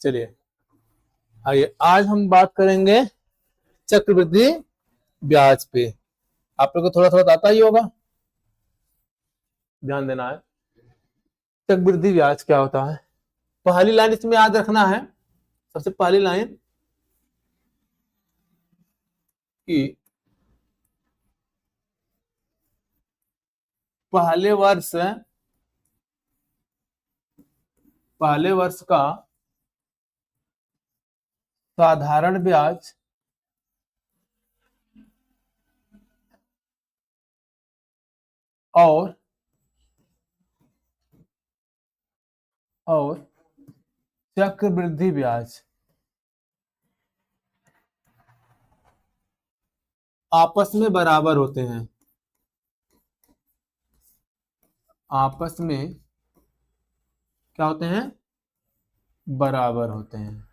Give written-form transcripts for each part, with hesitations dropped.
चलिए आइए, आज हम बात करेंगे चक्रवृद्धि ब्याज पे। आप लोग को थोड़ा थोड़ा आता ही होगा, ध्यान देना है। चक्रवृद्धि ब्याज क्या होता है? पहली लाइन इसमें याद रखना है। सबसे पहली लाइन कि पहले वर्ष का साधारण ब्याज और चक्रवृद्धि ब्याज आपस में बराबर होते हैं। आपस में क्या होते हैं? बराबर होते हैं।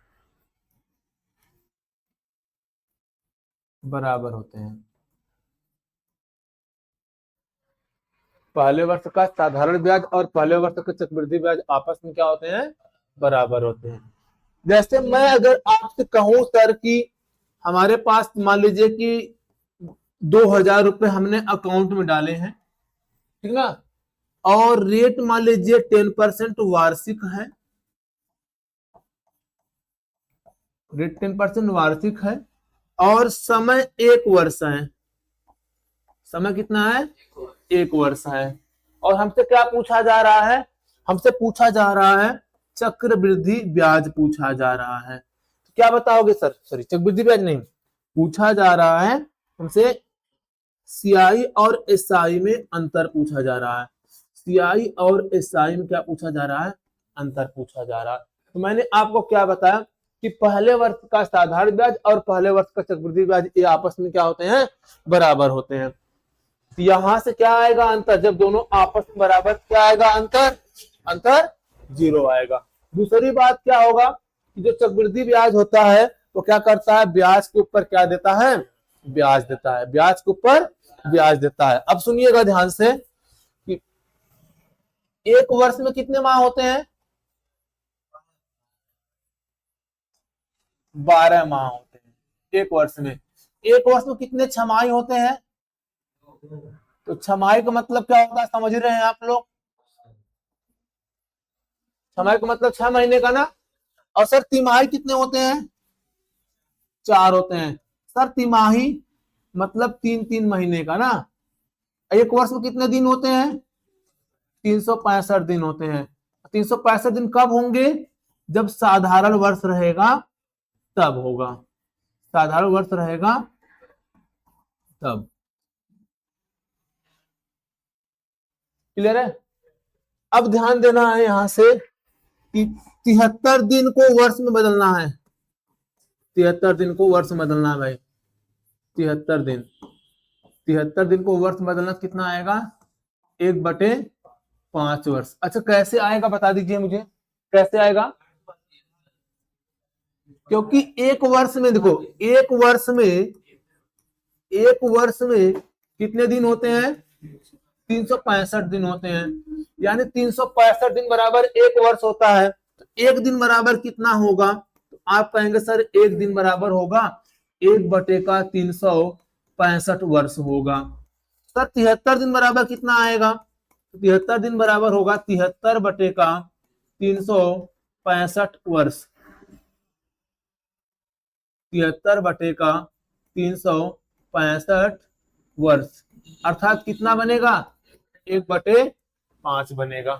बराबर होते हैं। पहले वर्ष का साधारण ब्याज और पहले वर्ष का चक्रवृद्धि ब्याज आपस में क्या होते हैं? बराबर होते हैं। जैसे मैं अगर आपसे कहूं सर कि हमारे पास मान लीजिए कि 2,000 रुपए हमने अकाउंट में डाले हैं, ठीक ना, और रेट मान लीजिए 10% वार्षिक है। रेट 10% वार्षिक है और समय 1 वर्ष है। समय कितना है? 1 वर्ष है। और हमसे क्या पूछा जा रहा है? हमसे पूछा जा रहा है चक्रवृद्धि ब्याज पूछा जा रहा है। तो क्या बताओगे सर? सॉरी, चक्रवृद्धि ब्याज नहीं, पूछा जा रहा है हमसे सीआई और एसआई में अंतर पूछा जा रहा है। सीआई और एसआई में क्या पूछा जा रहा है? अंतर पूछा जा रहा है। तो मैंने आपको क्या बताया कि पहले वर्ष का साधारण ब्याज और पहले वर्ष का चक्रवृद्धि ब्याज ये आपस में क्या होते हैं? बराबर होते हैं। तो यहां से क्या आएगा? अंतर। जब दोनों आपस में बराबर, क्या आएगा? अंतर। अंतर 0 आएगा। दूसरी बात क्या होगा कि जो चक्रवृद्धि ब्याज होता है वो क्या करता है? ब्याज के ऊपर क्या देता है? ब्याज देता है। ब्याज के ऊपर ब्याज देता है। अब सुनिएगा ध्यान से कि 1 वर्ष में कितने माह होते हैं? 12 माह होते हैं 1 वर्ष में। 1 वर्ष में कितने छमाही होते हैं? तो छमाही का मतलब क्या होता है, समझ रहे हैं आप लोग? छमाही का मतलब 6 महीने का ना। और सर तिमाही कितने होते हैं? 4 होते हैं। सर तिमाही मतलब 3-3 महीने का ना। 1 वर्ष में कितने दिन होते हैं? 365 दिन होते हैं। 365 दिन कब होंगे? जब साधारण वर्ष रहेगा तब होगा। साधारण वर्ष रहेगा तब। क्लियर है? अब ध्यान देना है यहां से कि 73 दिन को वर्ष में बदलना है। 73 दिन को वर्ष में बदलना है भाई। 73 दिन। 73 दिन को वर्ष में बदलना कितना आएगा? 1/5 वर्ष। अच्छा कैसे आएगा बता दीजिए मुझे, कैसे आएगा? क्योंकि 1 वर्ष में देखो, 1 वर्ष में कितने दिन होते हैं? 365 दिन होते हैं। यानी 365 दिन बराबर 1 वर्ष होता है। तो 1 दिन बराबर कितना होगा? तो आप कहेंगे सर 1 दिन बराबर होगा 1/365 वर्ष होगा। सर 73 दिन बराबर कितना आएगा? 73 दिन बराबर होगा 73/365 वर्ष। 73/365 वर्ष अर्थात कितना बनेगा? 1/5 बनेगा।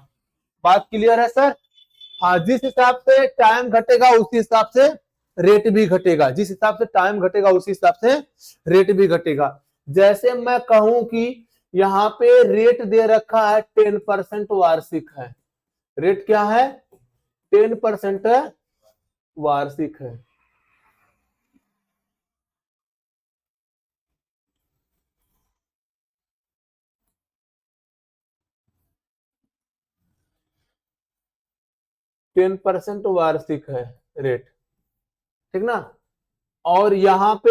बात क्लियर है सर? हाँ, जिस हिसाब से टाइम घटेगा उसी हिसाब से रेट भी घटेगा। जिस हिसाब से टाइम घटेगा उसी हिसाब से रेट भी घटेगा। जैसे मैं कहूं कि यहाँ पे रेट दे रखा है 10% वार्षिक है। रेट क्या है? 10% वार्षिक है। टेन परसेंट वार्षिक है रेट, ठीक ना। और यहाँ पे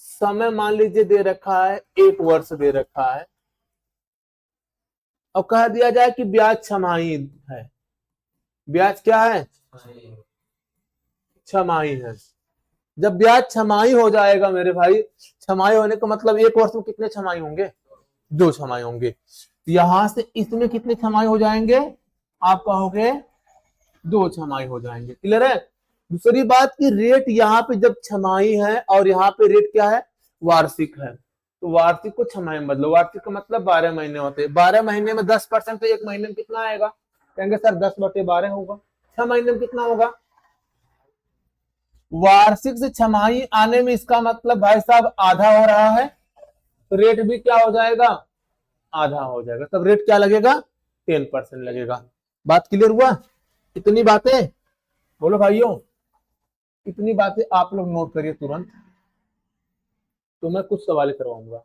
समय मान लीजिए दे रखा है 1 वर्ष दे रखा है। और कह दिया जाए कि ब्याज छमाही है। ब्याज क्या है? छमाही है। जब ब्याज छमाही हो जाएगा मेरे भाई, छमाही होने का मतलब एक वर्ष में कितने छमाही होंगे? 2 छमाही होंगे। यहां से इसमें कितने छमाही हो जाएंगे? आप कहोगे 2 छमाही हो जाएंगे। क्लियर है? दूसरी बात की रेट यहाँ पे जब छमाही है और यहाँ पे रेट क्या है? वार्षिक है। तो वार्षिक को छमाही में बदलो। वार्षिक का मतलब 12 महीने होते हैं। 12 महीने में 10%, तो एक महीने में कितना आएगा? कहेंगे सर 10/12 होगा। 6 महीने में कितना होगा? वार्षिक से छमाही आने में इसका मतलब भाई साहब आधा हो रहा है, तो रेट भी क्या हो जाएगा? आधा हो जाएगा। तब रेट क्या लगेगा? 10% लगेगा। बात क्लियर हुआ? इतनी बातें बोलो भाइयों, इतनी बातें आप लोग नोट करिए तुरंत, तो मैं कुछ सवाल करवाऊंगा।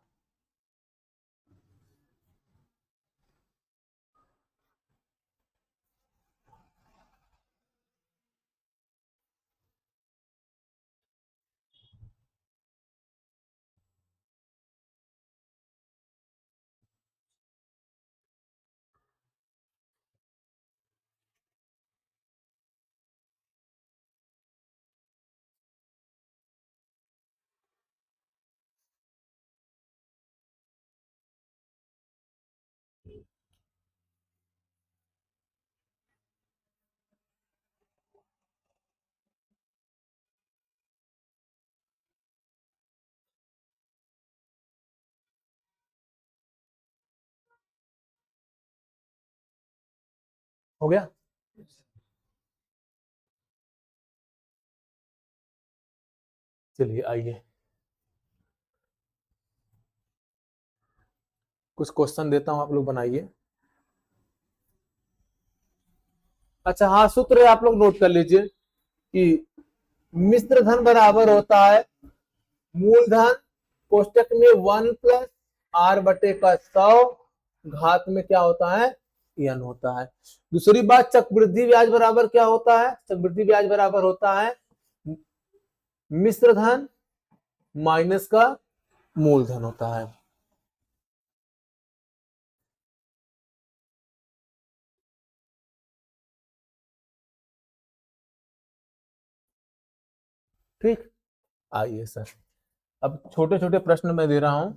हो गया? चलिए आइए कुछ क्वेश्चन देता हूं, आप लोग बनाइए। अच्छा हाँ, सूत्र आप लोग नोट कर लीजिए कि मिश्र धन बराबर होता है मूलधन कोष्टक में 1+r/100 घात में क्या होता है? n होता है। दूसरी बात, चक्रवृद्धि ब्याज बराबर क्या होता है? चक्रवृद्धि ब्याज बराबर होता है मिश्र धन माइनस का मूलधन होता है। ठीक, आइए सर, अब छोटे छोटे प्रश्न मैं दे रहा हूं,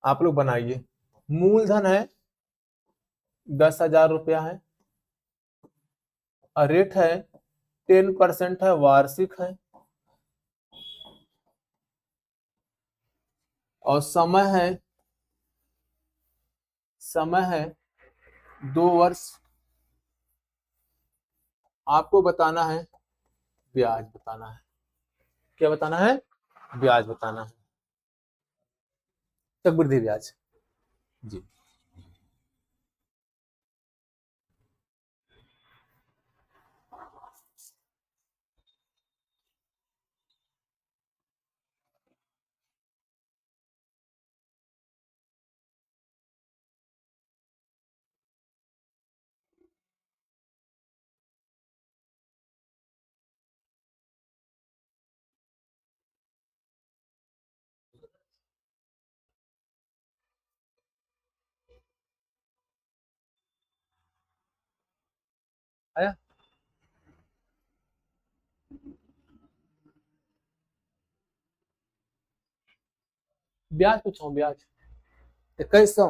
आप लोग बनाइए। मूलधन है 10,000 रुपया है, और रेट है 10% है, वार्षिक है, और समय है 2 वर्ष। आपको बताना है ब्याज बताना है। क्या बताना है? ब्याज बताना है, चक्रवृद्धि ब्याज। जी आया? ब्याज पूछो, ब्याज 2100।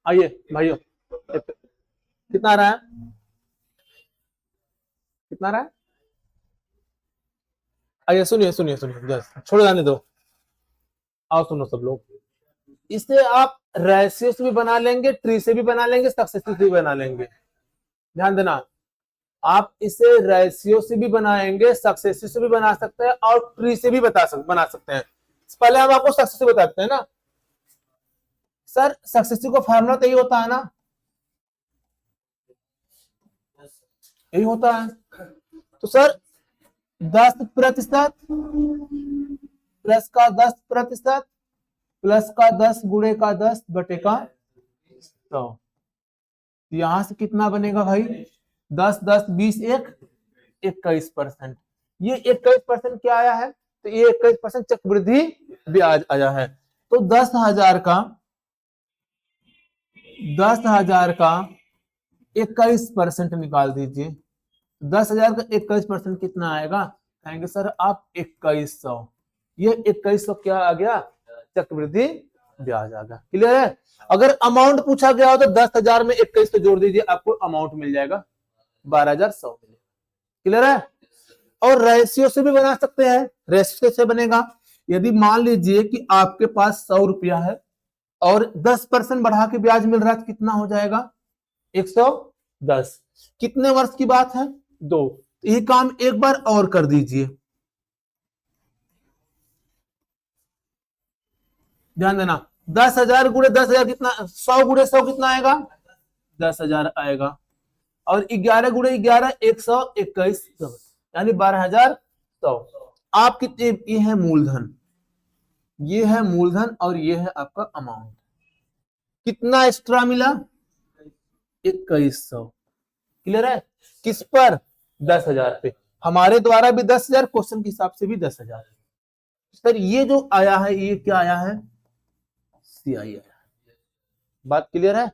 आइए भाइयों, कितना आ रहा है? कितना आ रहा है? आइए सुनिए सुनिए सुनिए, छोड़ जाने दो, आओ सुनो सब लोग। इसे आप रेशियो से भी बना लेंगे, ट्री से भी बना लेंगे, सक्सेसिव से भी बना लेंगे। ध्यान देना, आप इसे रेशियो से भी बनाएंगे, सक्सेसिव से भी बना सकते हैं, और ट्री से भी बना सकते हैं। पहले हम आपको सक्सेसिव बताते हैं ना सर। सक्सेसिव का फॉर्मूला तो यही होता है ना, यही होता है। तो सर 10% प्लस का 10% प्लस का 10 गुणे का 10 बटे का 100। यहां से कितना बनेगा भाई? 10 10 20 1 21%। ये 21% क्या आया है? तो ये 21% चक्रवृद्धि ब्याज आया है। तो 10,000 का 21% निकाल दीजिए। 10,000 का 21% कितना आएगा? कहेंगे सर आप 2100। ये 2100 क्या आ गया? चक्रवृद्धि ब्याज आ गया। क्लियर है? अगर अमाउंट पूछा गया हो तो 10,000 में 21 तो जोड़ दीजिए, आपको अमाउंट मिल जाएगा 12,100 मिलेगा। क्लियर है? और रेशियो से भी बना सकते हैं। रेशियो से बनेगा, यदि मान लीजिए कि आपके पास 100 रुपया है और 10% बढ़ा के ब्याज मिल रहा है तो कितना हो जाएगा? 110। कितने वर्ष की बात है? 2। यही काम एक बार और कर दीजिए। ध्यान देना, 10,000 गुणे 10,000 कितना? 100 गुणे 100 कितना आएगा? 10,000 आएगा। और 11 गुणे 11 121, यानी 12,100। आप कितने? ये है मूलधन, ये है मूलधन और ये है आपका अमाउंट। कितना एक्स्ट्रा मिला? 2100। क्लियर है? किस पर? 10,000 पे। हमारे द्वारा भी 10,000, क्वेश्चन के हिसाब से भी 10,000। सर ये जो आया है ये क्या आया है? सीआई आया। बात क्लियर है?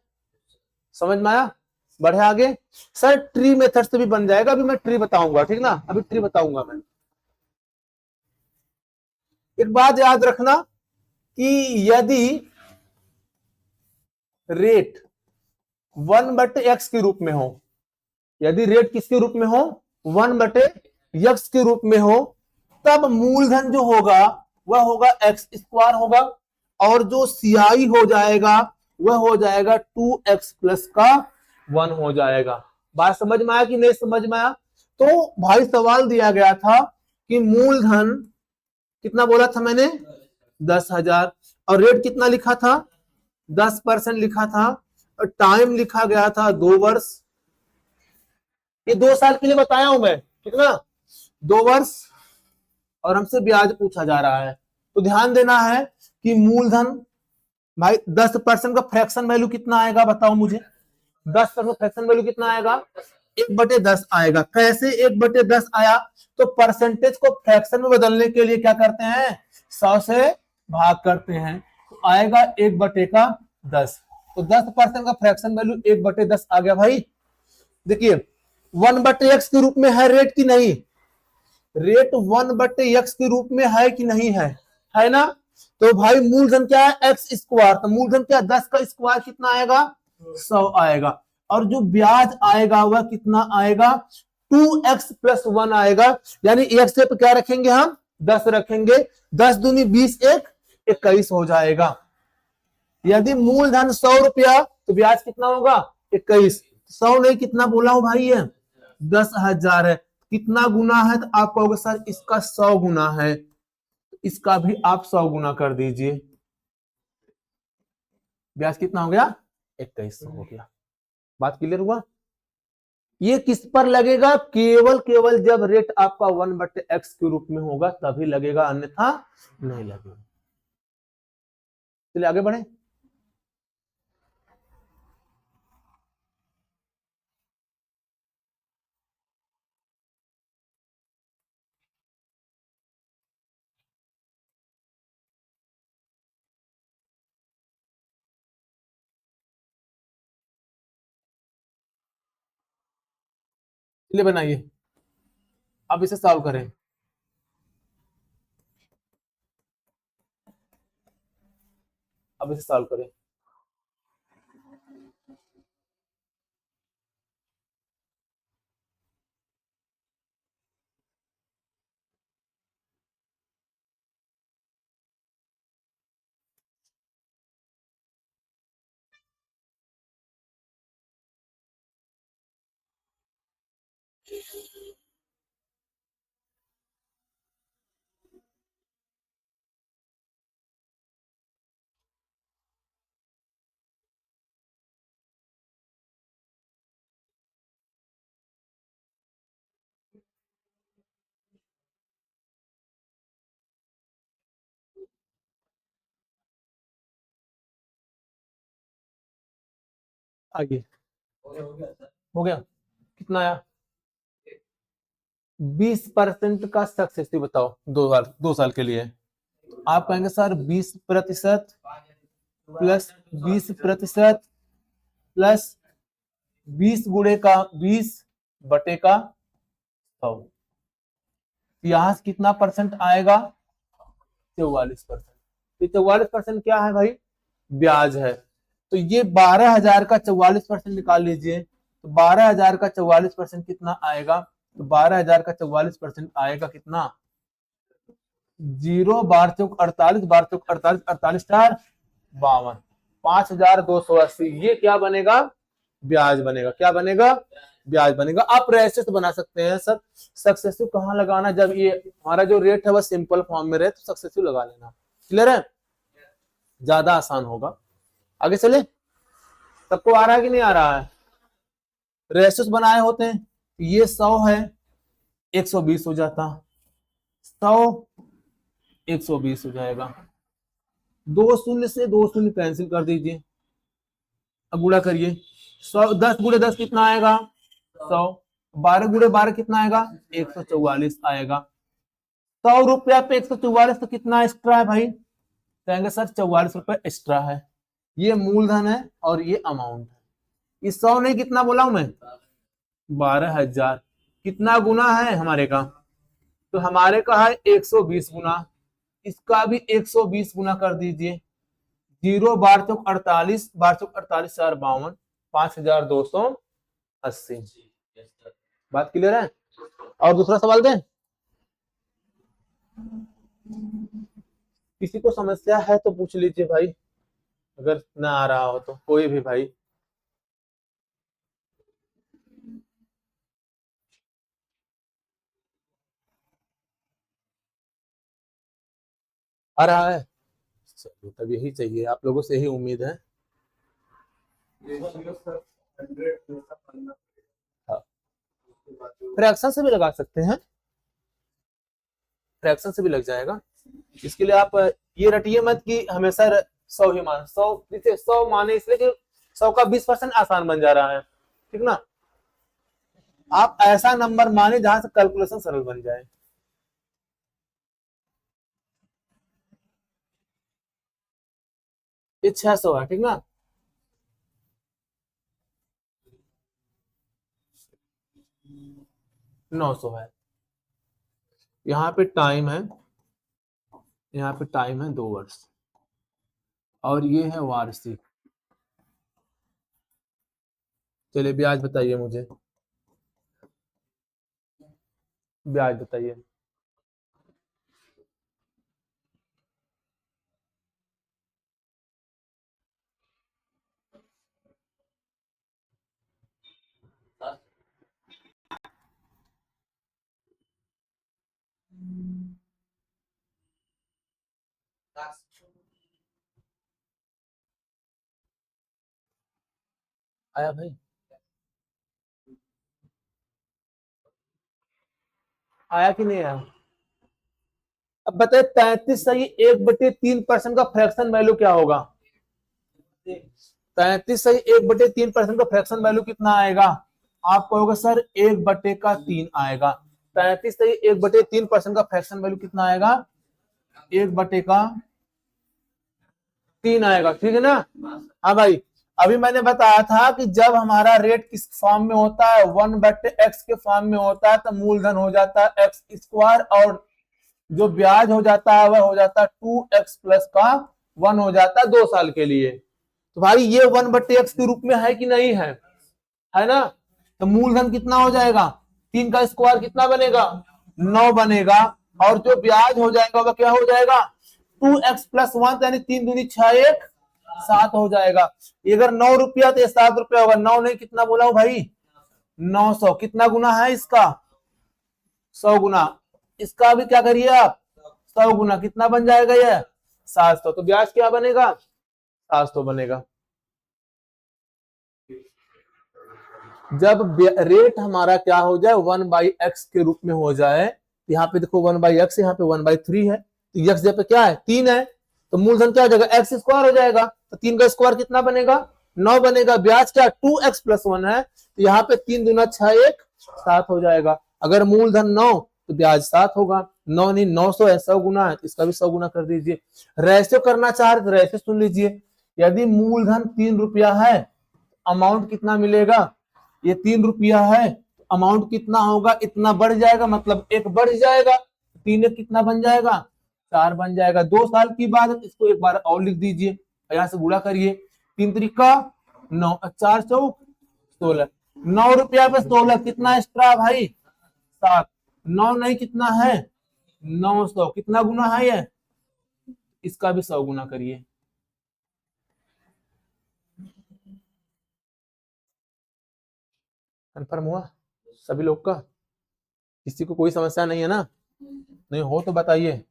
समझ में आया? बढ़े आगे। सर ट्री मेथड से भी बन जाएगा, अभी मैं ट्री बताऊंगा, ठीक ना? अभी ट्री बताऊंगा मैं। एक बात याद रखना कि यदि रेट 1/x के रूप में हो, यदि रेट किसके रूप में हो? 1/x के रूप में हो, तब मूलधन जो होगा वह होगा x² होगा, और जो सीआई हो जाएगा वह हो जाएगा 2x+1 हो जाएगा। बात समझ में आया कि नहीं समझ में आया? तो भाई सवाल दिया गया था कि मूलधन कितना बोला था मैंने? 10,000, और रेट कितना लिखा था? 10% लिखा था, और टाइम लिखा गया था 2 वर्ष। ये 2 साल के लिए बताया हूं मैं, ठीक ना? 2 वर्ष, और हमसे ब्याज पूछा जा रहा है। तो ध्यान देना है कि मूलधन भाई 10% का फ्रैक्शन वैल्यू कितना आएगा बताओ मुझे? 10% फ्रैक्शन वैल्यू कितना आएगा? 1/10 आएगा। कैसे 1/10 आया? तो परसेंटेज को फ्रैक्शन में बदलने के लिए क्या करते हैं? 100 से भाग करते हैं, तो आएगा 1/10। तो 10% का फ्रैक्शन वैल्यू 1/10 आ गया। भाई देखिए 1/x के रूप में है रेट की नहीं? रेट 1/x के रूप में है कि नहीं है ना? तो भाई मूलधन क्या है? x²। तो मूलधन क्या? 10 का स्क्वायर कितना आएगा? 100 आएगा। और जो ब्याज आएगा वह कितना आएगा? 2x+1 आएगा। यानी x से क्या रखेंगे हम? 10 रखेंगे। 10 दूनी 20, 21 हो जाएगा। यदि मूलधन 100 रुपया तो ब्याज कितना होगा? 21। 100 नहीं, कितना बोला हूं भाई? ये 10,000 है। कितना गुना है? तो आप कहोगे सर इसका 100 गुना है, इसका भी आप 100 गुना कर दीजिए। ब्याज कितना हो गया? 2100 हो गया। बात क्लियर हुआ? ये किस पर लगेगा? केवल जब रेट आपका 1/x के रूप में होगा तभी लगेगा, अन्यथा नहीं लगेगा। चलिए आगे बढ़े। चलिए बनाइए, अब इसे सॉल्व करें। अब इसे सॉल्व करें। आइए, हो गया। कितना आया? 20% का सक्सेस बताओ 2 साल के लिए। आप कहेंगे सर 20% प्लस 20% प्लस 20 बटे का 100, यहां से कितना परसेंट आएगा? 44%। तो 44% क्या है भाई? ब्याज है। तो ये 12,000 का 44% निकाल लीजिए। तो 12,000 का 44% कितना आएगा? तो 12,000 का 44% आएगा कितना? 0 12 चौक 48, 12 चौक 48, 48 4 52, 5,280। ये क्या बनेगा? ब्याज बनेगा। क्या बनेगा? ब्याज बनेगा। आप रेसिस बना सकते हैं सर। सक्सेसिव कहाँ लगाना? जब ये हमारा जो रेट है वह सिंपल फॉर्म में रहे तो सक्सेसिव लगा लेना। क्लियर है? ज्यादा आसान होगा। आगे चले। सबको आ रहा है कि नहीं आ रहा है? रेसिस बनाए होते हैं। ये 100 है, 120 हो जाता, 100 120 हो जाएगा। 2 शून्य से 2 शून्य कैंसिल कर दीजिए। अब गुणा करिए। 100 10 गुणे 10 कितना आएगा? 100। 12 गुणे 12 कितना आएगा? 144 आएगा। 100 रुपया पे 144 तो कितना एक्स्ट्रा है भाई? कहेंगे सर 44 रुपए एक्स्ट्रा है। ये मूलधन है और ये अमाउंट है। इस 100 ने कितना बोला हूं मैं? 12,000। कितना गुना है हमारे का? तो हमारे का है 120 गुना। इसका भी 120 गुना कर दीजिए। 0 12 चौक 48, 12 चौक 48 4 52, 5,280। बात क्लियर है? और दूसरा सवाल दें? किसी को समस्या है तो पूछ लीजिए भाई, अगर ना आ रहा हो तो। कोई भी भाई। आ रहा है? चलिए तब यही चाहिए, आप लोगों से ही उम्मीद है। हाँ। फ्रैक्शन से भी लगा सकते हैं, फ्रैक्शन से भी लग जाएगा। इसके लिए आप ये रटिए मत कि हमेशा 100 ही मान 100, देखिए 100 माने इसलिए कि 100 का 20% आसान बन जा रहा है। ठीक ना? आप ऐसा नंबर माने जहां से कैलकुलेशन सरल बन जाए। ये 600 है। ठीक ना? नौ सौ है। यहाँ पे टाइम है, यहाँ पे टाइम है 2 वर्ष, और ये है वार्षिक। चलिए ब्याज बताइए मुझे, ब्याज बताइए। आया भाई? आया कि नहीं आया? अब बताइए 33/3% का फ्रैक्शन वैल्यू क्या होगा? 33/3% का फ्रैक्शन वैल्यू कितना आएगा? आप कहोगे सर 1/3 आएगा। 33/1/3% का फ्रैक्शन वैल्यू कितना आएगा? 1/3 आएगा। ठीक है ना? हाँ भाई, अभी मैंने बताया था कि जब हमारा रेट किस फॉर्म में होता है, 1/x के फॉर्म में होता है, तो मूलधन हो जाता है x², और जो ब्याज हो जाता है वह हो जाता है 2x प्लस का 1 हो जाता है 2 साल के लिए। तो भाई ये 1/x के रूप में है कि नहीं है? है ना? तो मूलधन कितना हो जाएगा? 3 का स्क्वायर कितना बनेगा? 9 बनेगा। और जो ब्याज हो जाएगा वह क्या हो जाएगा? 2x+1, यानी 3 दूनी 6, 1 7 हो जाएगा। अगर 9 रुपया तो 7 रुपया होगा। 9 नहीं, कितना बोला हूं भाई? 900। कितना गुना है इसका? 100 गुना। इसका भी क्या करिए आप? 100 गुना। कितना बन जाएगा ये? 700। तो ब्याज क्या बनेगा? 700 बनेगा। जब रेट हमारा क्या हो जाए, 1/x के रूप में हो जाए। यहाँ पे देखो 1/x, यहाँ पे 1/3 है, तो x जगह पे क्या है? 3 है, तो मूलधन क्या हो जाएगा? x² हो जाएगा। तो 3 का स्क्वायर कितना बनेगा? 9 बनेगा। ब्याज क्या? 2x+1 है, तो यहाँ पे 3 दूना 6, 1 7 हो जाएगा। अगर मूलधन 9 तो ब्याज 7 होगा। 9 नहीं, 900 है, 100 गुना है, तो इसका भी 100 गुना कर दीजिए। रेशो करना चाह रहे तो रेशो सुन लीजिए। यदि मूलधन 3 रुपया है, अमाउंट कितना मिलेगा? ये 3 रुपया है, अमाउंट कितना होगा, इतना बढ़ जाएगा, मतलब 1 बढ़ जाएगा, 3 कितना बन जाएगा, 4 बन जाएगा। 2 साल की बात है, इसको एक बार और लिख दीजिए, यहां से गुणा करिए, 3 त्रिका 9, 4 चौक 16, 9 रुपया पे 16 कितना एक्स्ट्रा भाई, 7, 9 नहीं कितना है 900, कितना गुना है ये, इसका भी 100 गुना करिए। कन्फर्म हुआ सभी लोग का, किसी को कोई समस्या नहीं है ना, नहीं हो तो बताइए।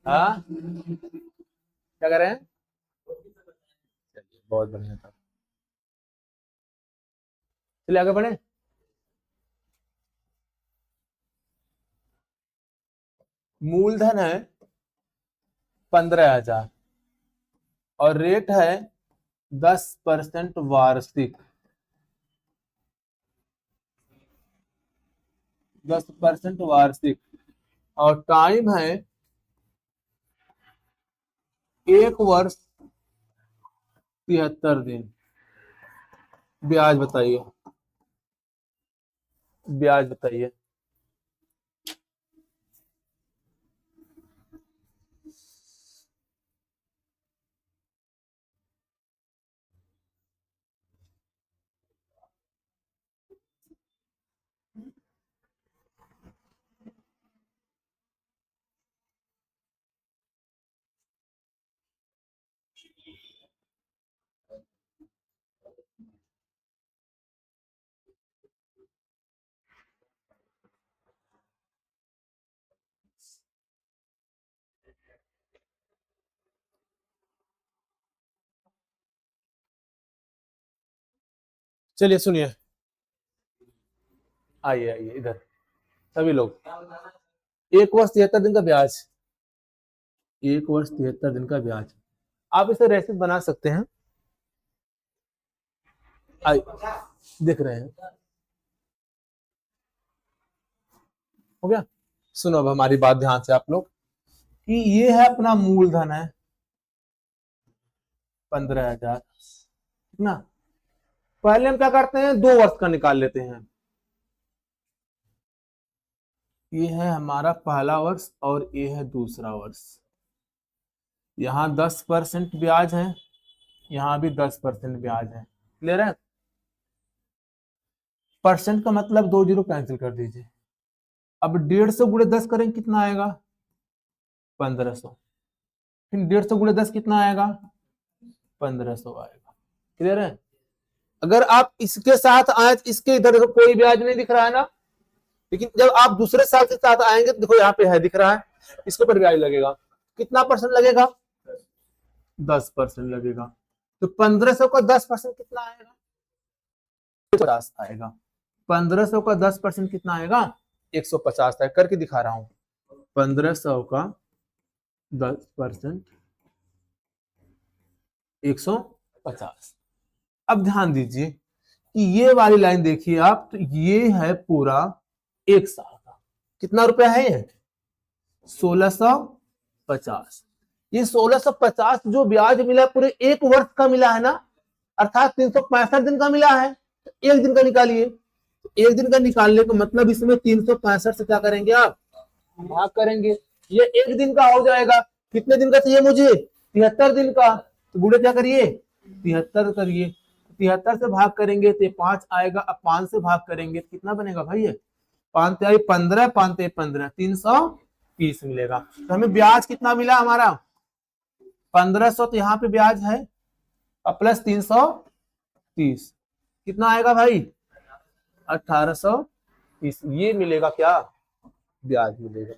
हाँ क्या कर रहे हैं, चलिए बहुत बढ़िया था, चलिए आगे बढ़े। मूलधन है 15,000 और रेट है 10% वार्षिक, 10% वार्षिक, और टाइम है 1 वर्ष 73 दिन। ब्याज बताइए, ब्याज बताइए। चलिए सुनिए, आइए आइए इधर सभी लोग। 1 वर्ष 73 दिन का ब्याज, 1 वर्ष 73 दिन का ब्याज, आप इसे रेसिप बना सकते हैं। आइए देख रहे हैं, हो गया। सुनो अब हमारी बात ध्यान से आप लोग, कि ये है अपना मूलधन है 15,000, कितना, पहले हम क्या करते हैं 2 वर्ष का निकाल लेते हैं, ये है हमारा पहला वर्ष और ये है दूसरा वर्ष, यहाँ 10% ब्याज है, यहाँ भी 10% ब्याज है, क्लियर है। परसेंट का मतलब 2 जीरो कैंसिल कर दीजिए। अब 150 गुणे 10 करेंगे कितना आएगा, 1500, फिर 150 गुणे 10 कितना आएगा, 1500 आएगा, क्लियर है। अगर आप इसके साथ आए तो इसके इधर देखो कोई ब्याज नहीं दिख रहा है ना, लेकिन जब आप दूसरे साल के साथ आएंगे तो देखो यहाँ पे है दिख रहा है, इसके ऊपर ब्याज लगेगा, कितना परसेंट लगेगा, 10% लगेगा। तो 1500 का 10% कितना आएगा, 50 आएगा। 1500 का 10% कितना आएगा, 150 है, करके दिखा रहा हूं। 1500 का 10% 150। अब ध्यान दीजिए कि ये वाली लाइन देखिए आप, तो ये है पूरा 1 साल का, कितना रुपया है ये, 1650। ये 1650 जो ब्याज मिला पूरे 1 वर्ष का मिला है ना, अर्थात 365 दिन का मिला है, तो 1 दिन का निकालिए। 1 दिन का निकालने का मतलब इसमें 365 से क्या करेंगे आप, भाग करेंगे, ये 1 दिन का हो जाएगा। कितने दिन का चाहिए मुझे, 73 दिन का, तो बूढ़े क्या करिए 73 करिए, 73 से भाग करेंगे तो 5 आएगा, अब 5 से भाग करेंगे तो कितना बनेगा भाई, ये 5 15, 5 15, 330 मिलेगा। तो हमें ब्याज कितना मिला हमारा 1500, तो यहाँ पे ब्याज है और प्लस 330, कितना आएगा भाई 1830, ये मिलेगा क्या, ब्याज मिलेगा।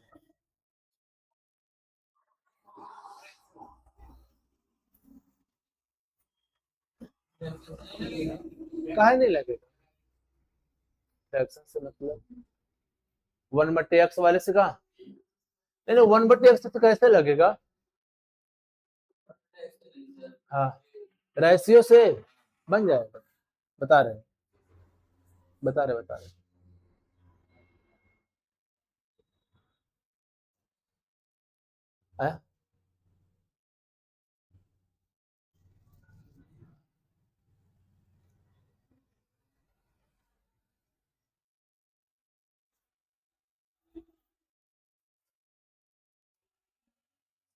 काहे नहीं लगेगा, फ्रैक्शन से मतलब 1/x वाले से कहा, नहीं 1/x तो कैसे लगेगा, हाँ रेशियो से बन जाएगा, बता रहे बता रहे है?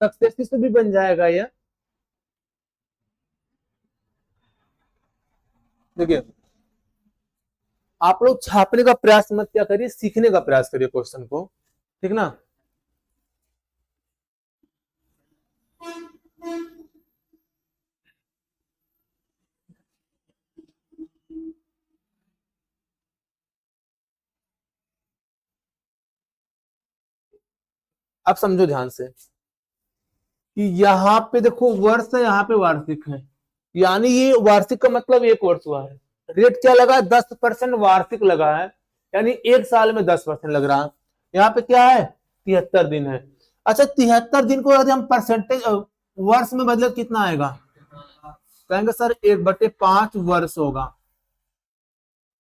सक्सेसिव से भी बन जाएगा ये। देखिए, आप लोग छापने का प्रयास मत क्या करिए, सीखने का प्रयास करिए क्वेश्चन को, ठीक ना। अब समझो ध्यान से कि यहाँ पे देखो वर्ष है, यहाँ पे वार्षिक है, यानी ये वार्षिक का मतलब एक वर्ष हुआ है। रेट क्या लगा है? 10% वार्षिक लगा है, यानी एक साल में 10% लग रहा है। यहाँ पे क्या है? 73 दिन है। अच्छा, 73 दिन को यदि हम परसेंटेज वर्ष में बदले कितना आएगा? कहेंगे सर 1/5 वर्ष होगा।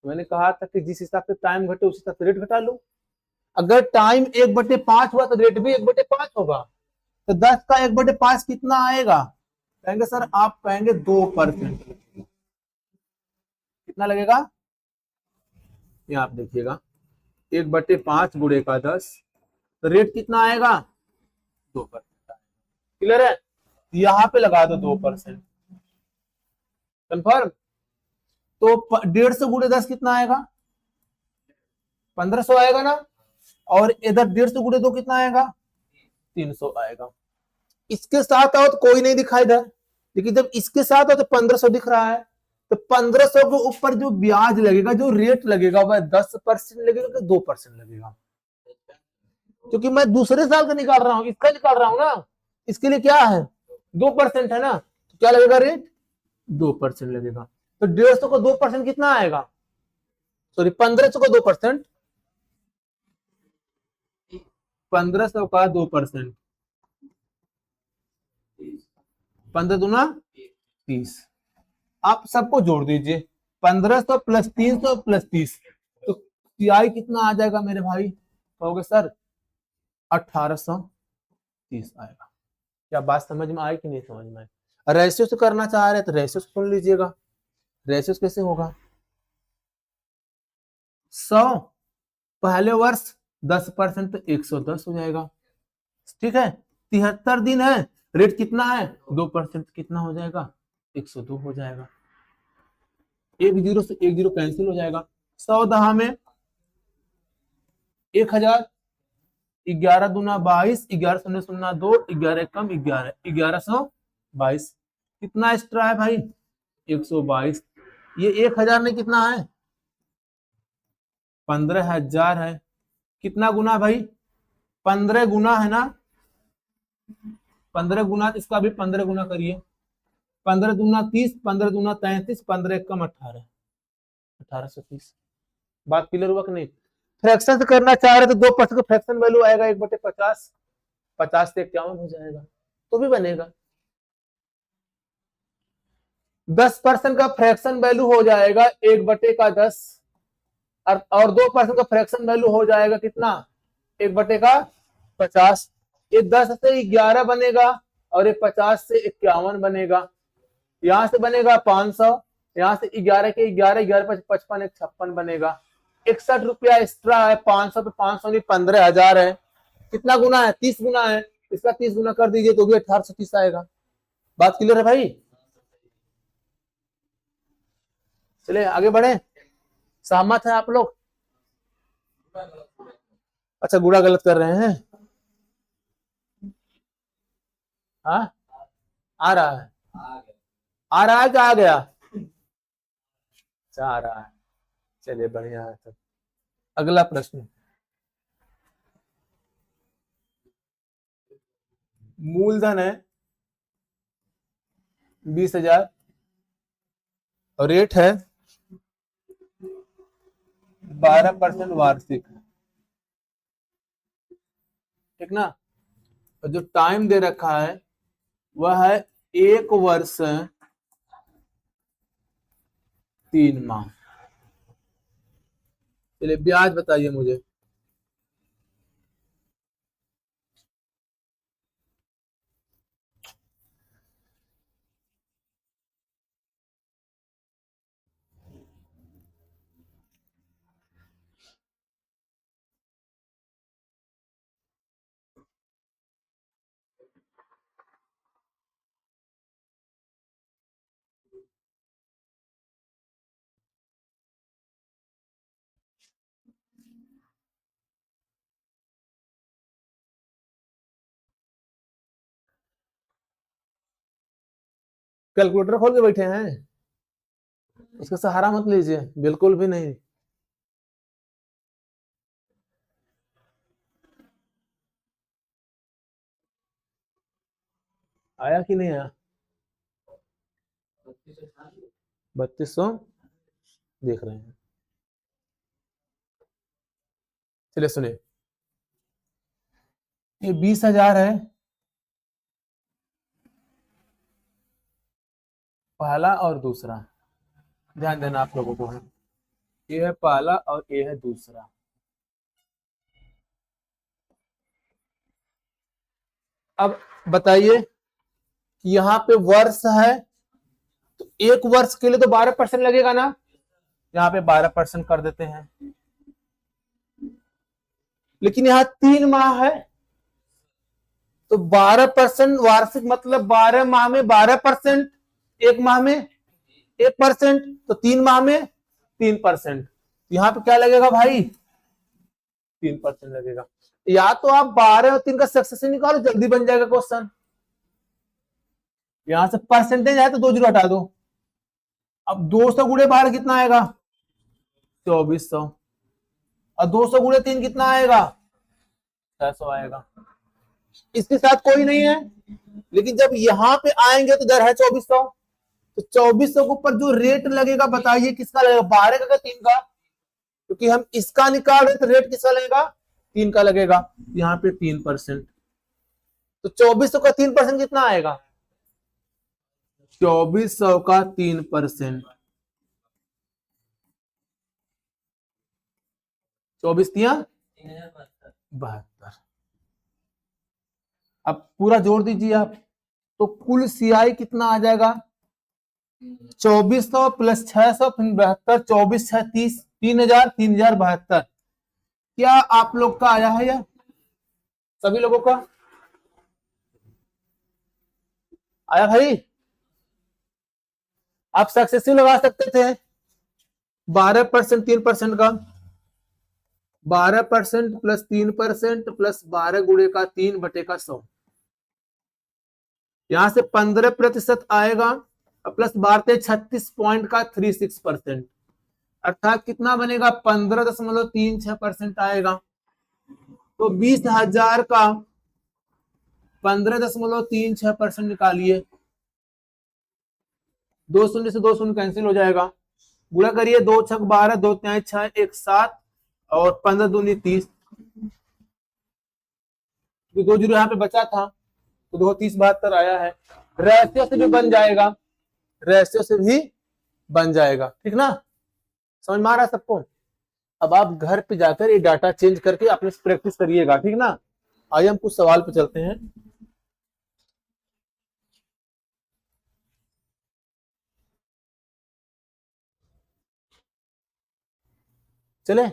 मैंने कहा था कि जिस हिसाब से टाइम घटे उस हिसाब से रेट घटा लो। अगर टाइम 1/5 हुआ तो रेट भी 1/5 होगा। तो 10 का 1/5 कितना आएगा? कहेंगे सर, आप कहेंगे 2%। कितना लगेगा? ये आप देखिएगा, 1/5 गुणे का 10, तो रेट कितना आएगा? 2%। क्लियर है? यहाँ पे लगा दो 2%। कंफर्म? तो 150 गुणे 10 कितना आएगा? 1500 आएगा ना। और इधर 150 गुणे 2 कितना आएगा? 300 आएगा। इसके साथ आओ तो कोई नहीं दिखा इधर, लेकिन जब इसके साथ आओ तो 1500 दिख रहा है। तो 1500 के ऊपर जो ब्याज लगेगा, जो रेट लगेगा, वह 10% लगेगा कि 2% लगेगा? क्योंकि मैं दूसरे साल का निकाल रहा हूं, इसका निकाल रहा हूं ना। इसके लिए क्या है? 2% है ना, तो क्या लगेगा रेट? 2% लगेगा। तो 150 को 2% कितना आएगा? सॉरी, 1500 को 2%, 1500 का 2%, 15×2 = 30। आप सबको जोड़ दीजिए, 1500 प्लस 300 प्लस 30, तो सीआई कितना आ जाएगा मेरे भाई? कहोगे सर 1830 आएगा। क्या बात समझ में आई कि नहीं समझ में आई? रेशियो से करना चाह रहे तो रेशियो से सुन लीजिएगा। रेशियो कैसे होगा? 100 पहले वर्ष 10% तो 110 हो जाएगा। ठीक है, 73 दिन है, रेट कितना है? 2%, कितना हो जाएगा? 102 हो जाएगा। एक जीरो से एक जीरो कैंसिल हो जाएगा। 100 दहा में 1000, 11×2 = 22, 11×0 = 2, 11 कम 11, 1122। कितना एक्स्ट्रा है भाई? 122। ये 1000 में कितना है? 15,000 है। कितना गुना भाई? 15 गुना है ना। 15 गुना, इसका भी 15 गुना करिए। 15×2 = 30, 15×2 = 33, 15 कम 18, 1830। बात क्लियर हुआ कि नहीं? फ्रैक्शन से करना चाह रहे तो 2% का फ्रैक्शन वैल्यू आएगा 1/50, 50 से 51 हो जाएगा, तो भी बनेगा। 10% का फ्रैक्शन वैल्यू हो जाएगा 1/10, और 2% का फ्रैक्शन वैल्यू हो जाएगा कितना? 1/50। ये 10 से 11 बनेगा और ये 50 से 51 बनेगा। यहां से बनेगा 500, यहां से 11 के 11, 11 55, 56 बनेगा। 61 रुपया एक्स्ट्रा है। 500 पे 500 नहीं, 15,000 है। कितना गुना है? 30 गुना है। इसका 30 गुना कर दीजिए तो भी 1830 आएगा। बात क्लियर है भाई? चलिए आगे बढ़े। सहमत है आप लोग? अच्छा, गुड़ा गलत कर रहे हैं? हाँ, आ रहा है। आ रहा है क्या? आ गया? अच्छा, आ रहा है। चलिए बढ़िया है। तब अगला प्रश्न। मूलधन है 20,000 और रेट है 12% वार्षिक, ठीक ना। और जो टाइम दे रखा है वह है 1 वर्ष 3 माह। चलिए ब्याज बताइए मुझे। कैलकुलेटर खोल के बैठे हैं, उसका सहारा मत लीजिए, बिल्कुल भी नहीं। आया कि नहीं आया? 3200 देख रहे हैं। चलिए सुनिए, ये 20,000 है पहला और दूसरा, ध्यान देना आप लोगों को है, ये है पहला और ये है दूसरा। अब बताइए, यहाँ पे वर्ष है तो एक वर्ष के लिए तो 12% लगेगा ना, यहाँ पे 12% कर देते हैं। लेकिन यहाँ 3 माह है तो 12% वार्षिक, मतलब 12 माह में 12%, एक माह में 1%, तो 3 माह में 3%। यहाँ पे क्या लगेगा भाई? 3% लगेगा। या तो आप 12 और 3 का सक्सेसिव निकालो, जल्दी बन जाएगा क्वेश्चन। यहां से परसेंटेज है तो 2 जीरो हटा दो। अब 200 गुणे 12 कितना आएगा? 2400। और 200 गुणे 3 कितना आएगा? 600 आएगा। इसके साथ कोई नहीं है, लेकिन जब यहां पे आएंगे तो दर है 2400। तो 2400 के ऊपर जो रेट लगेगा बताइए किसका लगेगा? 12 का 3 का? क्योंकि हम इसका निकाल रहे तो रेट किसका लगेगा? 3 का लगेगा। यहाँ पे 3%, तो 2400 का 3% कितना आएगा? 2400 का 3%, 24 तिया 72। अब पूरा जोड़ दीजिए आप, तो कुल सीआई कितना आ जाएगा? 2400 प्लस 600 फिर 72, 24 6 30, 3000, 3072। क्या आप लोग का आया है या सभी लोगों का आया भाई? आप सक्सेसिव लगा सकते थे 12% 3% का, 12% प्लस 3% प्लस 12 गुणे का 3/100। यहां से 15% आएगा प्लस 36.36%, अर्थात कितना बनेगा? 15.36% आएगा। तो 20,000 का 15.36% निकालिए, 2 शून्य से 2 शून्य कैंसिल हो जाएगा। गुणा करिए, 2 छक 12, 2 त्याई 6, 1 7 और 15 दूनी 30। तो 2 जीरो यहाँ पे बचा था तो 2 30 72 आया है। रेशियो से भी बन जाएगा, रेशियो से भी बन जाएगा, ठीक ना? समझ में आ रहा है सबको? अब आप घर पे जाकर ये डाटा चेंज करके अपने प्रैक्टिस करिएगा, ठीक ना? आइए हम कुछ सवाल पे चलते हैं। चले,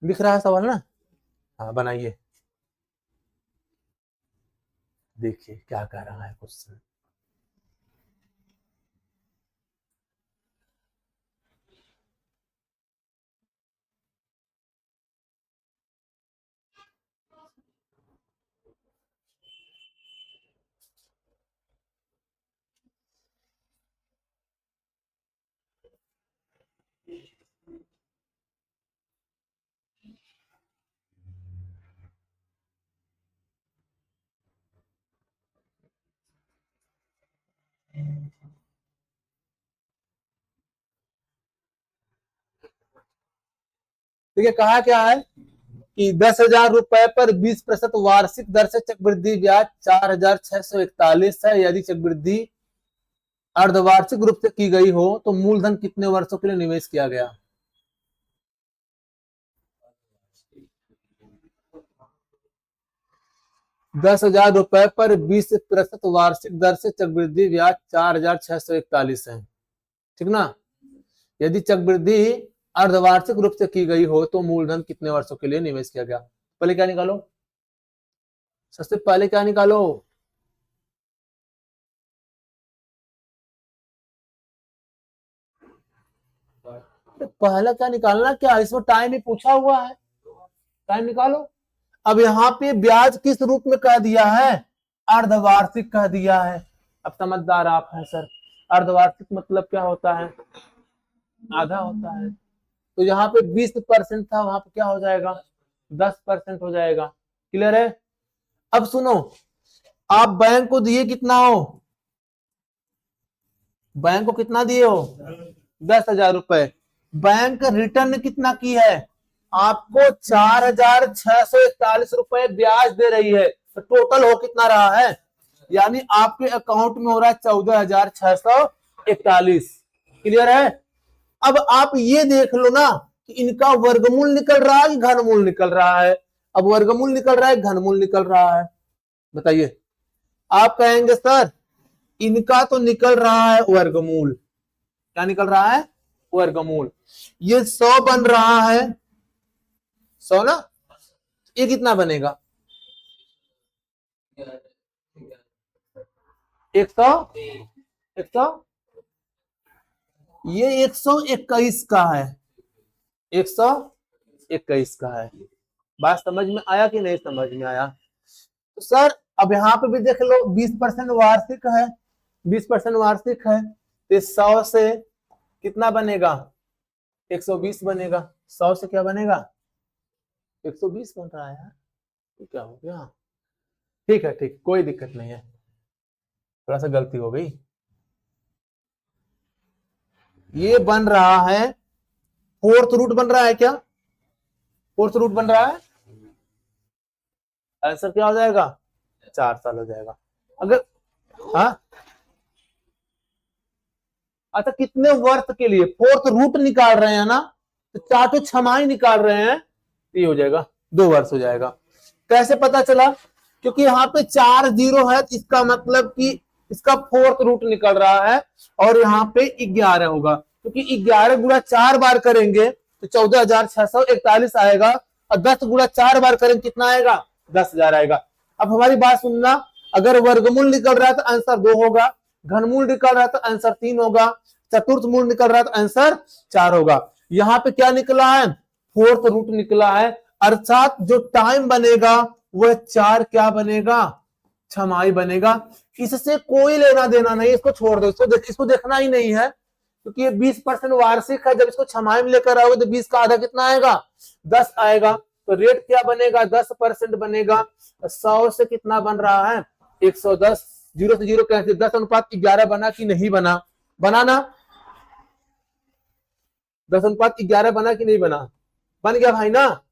दिख रहा है सवाल ना? हाँ बनाइए, देखिए क्या कह रहा है क्वेश्चन। देखिए कहा क्या है कि 10,000 रुपए पर 20% वार्षिक दर से चक्रवृद्धि ब्याज 4,641 है। यदि चक्रवृद्धि अर्धवार्षिक रूप से की गई हो तो मूलधन कितने वर्षों के लिए निवेश किया गया? ₹10,000 पर 20% वार्षिक दर से चक्रवृद्धि ब्याज 4,641 है, ठीक ना? यदि चक्रवृद्धि अर्धवार्षिक रूप से की गई हो तो मूलधन कितने वर्षों के लिए निवेश किया गया? पहले क्या निकालो? सबसे पहले क्या निकालो? पहला क्या निकालना, क्या इसमें टाइम ही पूछा हुआ है, टाइम निकालो। अब यहाँ पे ब्याज किस रूप में कह दिया है? अर्धवार्षिक कह दिया है। अब समझदार आप हैं सर, अर्धवार्षिक मतलब क्या होता है, आधा होता है। तो यहाँ पे 20% था, वहां पे क्या हो जाएगा, 10% हो जाएगा। क्लियर है। अब सुनो, आप बैंक को दिए कितना हो, बैंक को कितना दिए हो, 10,000 रुपए। बैंक रिटर्न कितना की है, आपको 4,641 रुपए ब्याज दे रही है। तो टोटल हो कितना रहा है, यानी आपके अकाउंट में हो रहा है 14,641। क्लियर है। अब आप ये देख लो ना कि इनका वर्गमूल निकल रहा है कि घनमूल निकल रहा है। अब वर्गमूल निकल रहा है, घनमूल निकल रहा है, बताइए। आप कहेंगे सर इनका तो निकल रहा है वर्गमूल, क्या निकल रहा है, वर्गमूल। ये 100 बन रहा है, 100 ना, ये कितना बनेगा, 100, 100, ये 121 का है, 121 का है। बात समझ में आया कि नहीं समझ में आया। तो सर अब यहाँ पे भी देख लो 20% वार्षिक है, 20% वार्षिक है, तो 100 से कितना बनेगा, 120 बनेगा। 100 से क्या बनेगा, 120 बन रहा है यार, तो क्या हो गया। ठीक है, ठीक, कोई दिक्कत नहीं है, थोड़ा सा गलती हो गई। ये बन रहा है, फोर्थ रूट बन रहा है क्या, फोर्थ रूट बन रहा है। आंसर क्या हो जाएगा, 4 साल हो जाएगा। अगर हाँ, अच्छा कितने वर्ष के लिए फोर्थ रूट निकाल रहे हैं ना, तो 4 तो छमाही निकाल रहे हैं, ये हो जाएगा 2 वर्ष हो जाएगा। कैसे पता चला, क्योंकि यहाँ पे 4 जीरो है, इसका मतलब कि इसका फोर्थ रूट निकल रहा है, और यहाँ पे 11 होगा, क्योंकि 11 गुणा 4 बार करेंगे तो 14,641 आएगा, और 10 गुणा 4 बार करेंगे कितना आएगा, 10,000 आएगा। अब हमारी बात सुनना, अगर वर्गमूल निकल रहा है तो आंसर 2 होगा, घनमूल निकल रहा है तो आंसर 3 होगा, चतुर्थ मूल निकल रहा है तो आंसर 4 होगा। यहाँ पे क्या निकला है, फोर्थ रूट निकला है, अर्थात जो टाइम बनेगा वह 4 क्या बनेगा, छमाही बनेगा। इससे कोई लेना देना नहीं, इसको छोड़ दो, इसको देखना ही नहीं है, क्योंकि ये 20% वार्षिक है। जब इसको छमाही में लेकर आओगे तो 20 का आधा कितना आएगा, 10 आएगा। तो रेट क्या बनेगा, 10% बनेगा। 100 से कितना बन रहा है, 110, 0 से 0 कैसे, 10:11 बना कि नहीं बना, बनाना, 10:11 बना कि नहीं बना, बन गया भाई ना।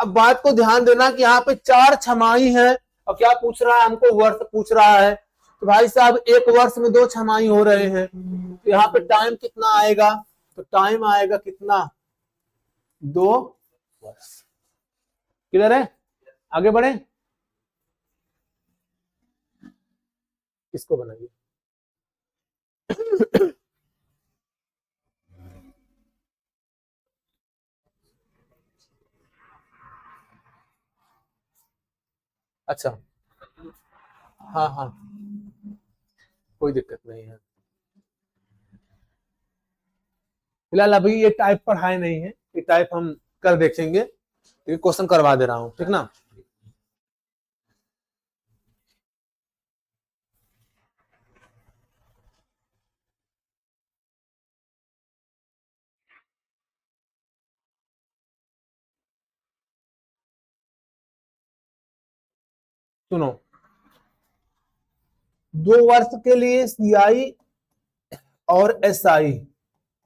अब बात को ध्यान देना कि यहाँ पे 4 छमाही है, और क्या पूछ रहा है, हमको वर्ष पूछ रहा है। तो भाई साहब 1 वर्ष में 2 छमाही हो रहे हैं, तो यहाँ पे टाइम कितना आएगा, तो टाइम आएगा कितना, 2 वर्ष। क्लियर है, आगे बढ़े, इसको बनाइए। अच्छा, हाँ हाँ, कोई दिक्कत नहीं है। फिलहाल अभी ये टाइप पढ़ाए नहीं है, ये टाइप हम कल देखेंगे, ये क्वेश्चन करवा दे रहा हूं, ठीक ना। सुनो, 2 वर्ष के लिए सीआई और एसआई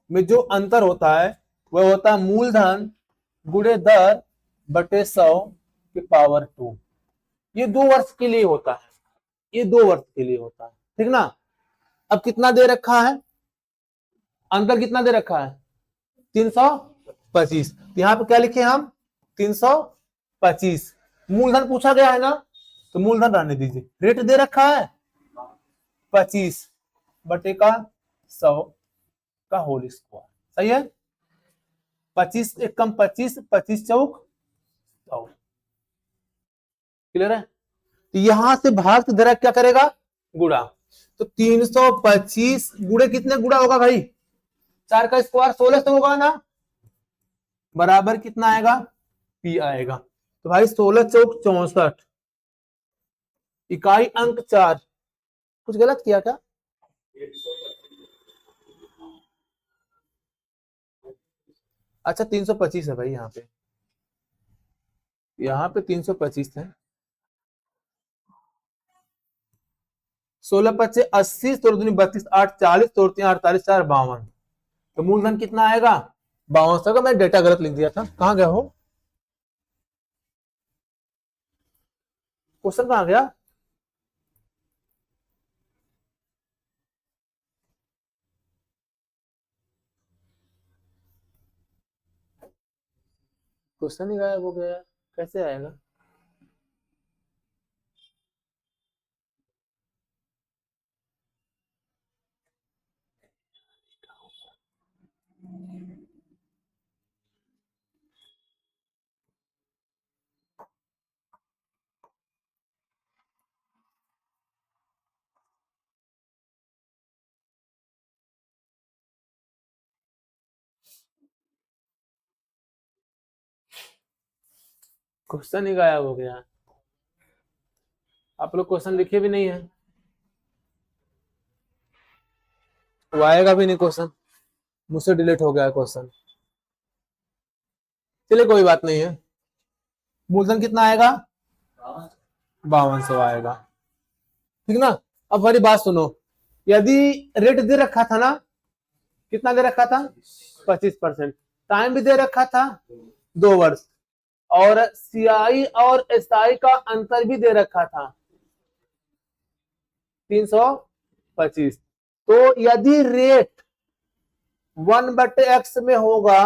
में जो अंतर होता है वह होता है मूलधन गुणे दर बटे 100 की पावर 2। ये 2 वर्ष के लिए होता है, ये 2 वर्ष के लिए होता है, ठीक ना। अब कितना दे रखा है, अंतर कितना दे रखा है, 325। यहाँ पे क्या लिखे हम, 325। मूलधन पूछा गया है ना, तो मूलधन रहने दीजिए। रेट दे रखा है 25 बटे का 100 का होल स्क्वायर, सही है। 25 एक कम 25, 25 चौक 100। क्लियर है। तो यहां से भाग तो दरक क्या करेगा, गुणा। तो 325 गुणे कितने गुणा होगा भाई, 4 का स्क्वायर 16 से होगा ना, बराबर कितना आएगा, पी आएगा। तो भाई 16 चौक 64, इकाई अंक 4, कुछ गलत किया क्या? अच्छा 325 है भाई, यहाँ पे 325 है। 16 पच्चे 80, 16 दूनी 32, 8 40, तोड़ 3 48, 4 52। तो मूलधन कितना आएगा? 52 का। मैं डेटा गलत लिख दिया था, कहां गया हो? क्वेश्चन कहां गया? क्वेश्चन ही गायब हो गया, कैसे आएगा? क्वेश्चन ही गायब हो गया। आप लोग क्वेश्चन लिखे भी नहीं है, वो आएगा भी नहीं क्वेश्चन, मुझसे डिलीट हो गया क्वेश्चन। चलिए कोई बात नहीं है। मूलधन कितना आएगा? 5200 आएगा, ठीक ना। अब हमारी बात सुनो, यदि रेट दे रखा था ना, कितना दे रखा था? 25%। टाइम भी दे रखा था 2 वर्ष, और सीआई और एसआई का अंतर भी दे रखा था 325। तो यदि रेट 1/x में होगा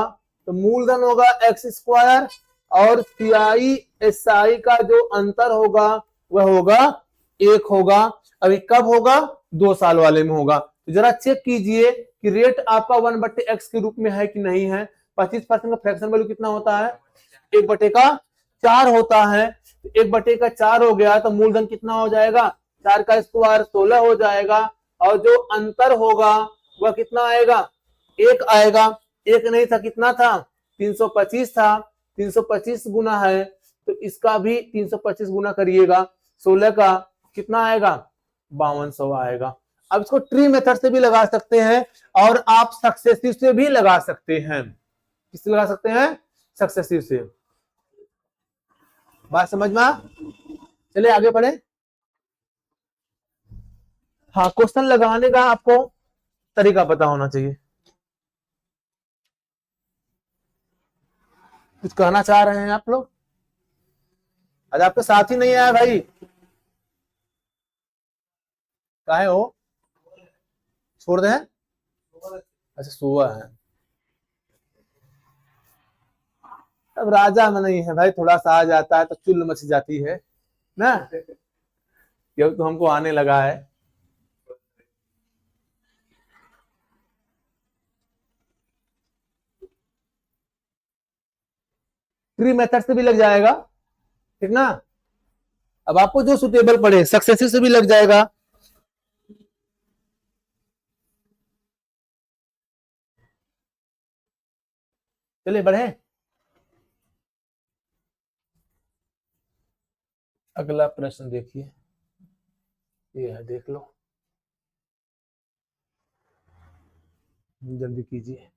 तो मूलधन होगा x², और सीआई एसआई का जो अंतर होगा वह होगा 1 होगा। अभी कब होगा? 2 साल वाले में होगा। तो जरा चेक कीजिए कि रेट आपका 1/x के रूप में है कि नहीं है। 25% का फ्रैक्शन वैल्यू कितना होता है? 1/4 होता है। 1/4 हो गया तो मूलधन कितना हो जाएगा? 4 का स्क्वायर 16 हो जाएगा, और जो अंतर होगा वह कितना आएगा? 1 आएगा। 1 नहीं था, कितना था? 325 था। 325 गुना है तो इसका भी 325 गुना करिएगा, 16 का कितना आएगा? 5200 आएगा। अब इसको ट्री मेथड से भी लगा सकते हैं, और आप सक्सेसिव से भी लगा सकते हैं। किससे लगा सकते हैं? सक्सेसिव से। बात समझ में? चलिए आगे बढ़े। हाँ, क्वेश्चन लगाने का आपको तरीका पता होना चाहिए। कुछ कहना चाह रहे हैं आप लोग? आज आपके साथ ही नहीं आया भाई, काहे हो? छोड़ दे? अच्छा सुआ है। अब राजा में नहीं है भाई, थोड़ा सा आ जाता है तो चुल मच जाती है ना। ये तो हमको आने लगा है। ट्री मेथड से भी लग जाएगा, ठीक ना। अब आपको जो सुटेबल पड़े, सक्सेसिव से भी लग जाएगा। चलिए बढ़े। अगला प्रश्न देखिए, ये है, देख लो, जल्दी कीजिए।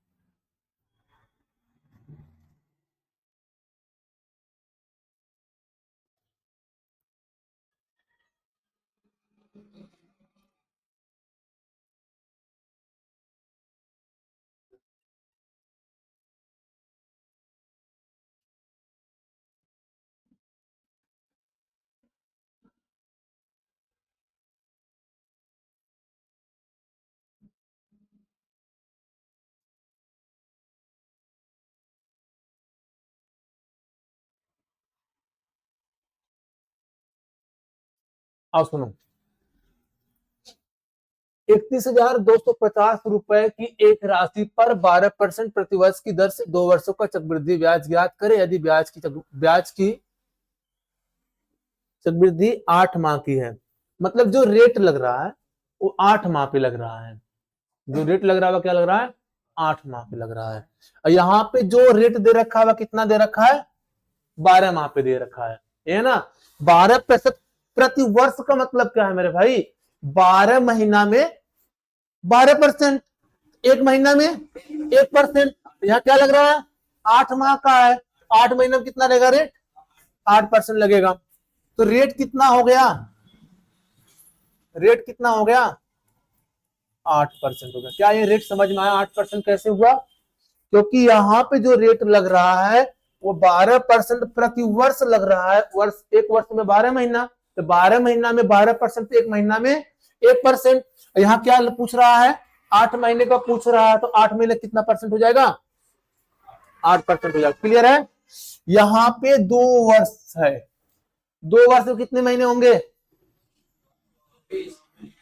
आओ सुनो, 31,250 रुपए की एक राशि पर 12% प्रतिवर्ष की दर से 2 वर्षों का चक्रवृद्धि ब्याज ज्ञात करे। यदि ब्याज की चक्रवृद्धि 8 माह की है, मतलब जो रेट लग रहा है वो 8 माह पे लग रहा है। जो रेट लग रहा है वो क्या लग रहा है? 8 माह पे लग रहा है। और यहाँ पे जो रेट दे रखा है वह कितना दे रखा है? 12 माह पे दे रखा है, ये ना। 12% प्रति वर्ष का मतलब क्या है मेरे भाई? 12 महीना में 12%, एक महीना में 1%। यहाँ क्या लग रहा है? 8 माह का है, 8 महीने में कितना रहेगा रेट? 8% लगेगा। तो रेट कितना हो गया? रेट कितना हो गया? 8% हो गया। क्या ये रेट समझ में आया? 8% कैसे हुआ? क्योंकि यहाँ पे जो रेट लग रहा है वो 12% प्रति वर्ष लग रहा है। वर्ष, एक वर्ष में 12 महीना, तो 12 महीना में 12%, एक महीना में 1%। यहाँ क्या पूछ रहा है? 8 महीने का पूछ रहा है, तो 8 महीने कितना परसेंट हो जाएगा? 8% हो जाएगा। क्लियर है? यहाँ पे 2 वर्ष है, 2 वर्ष में कितने महीने होंगे?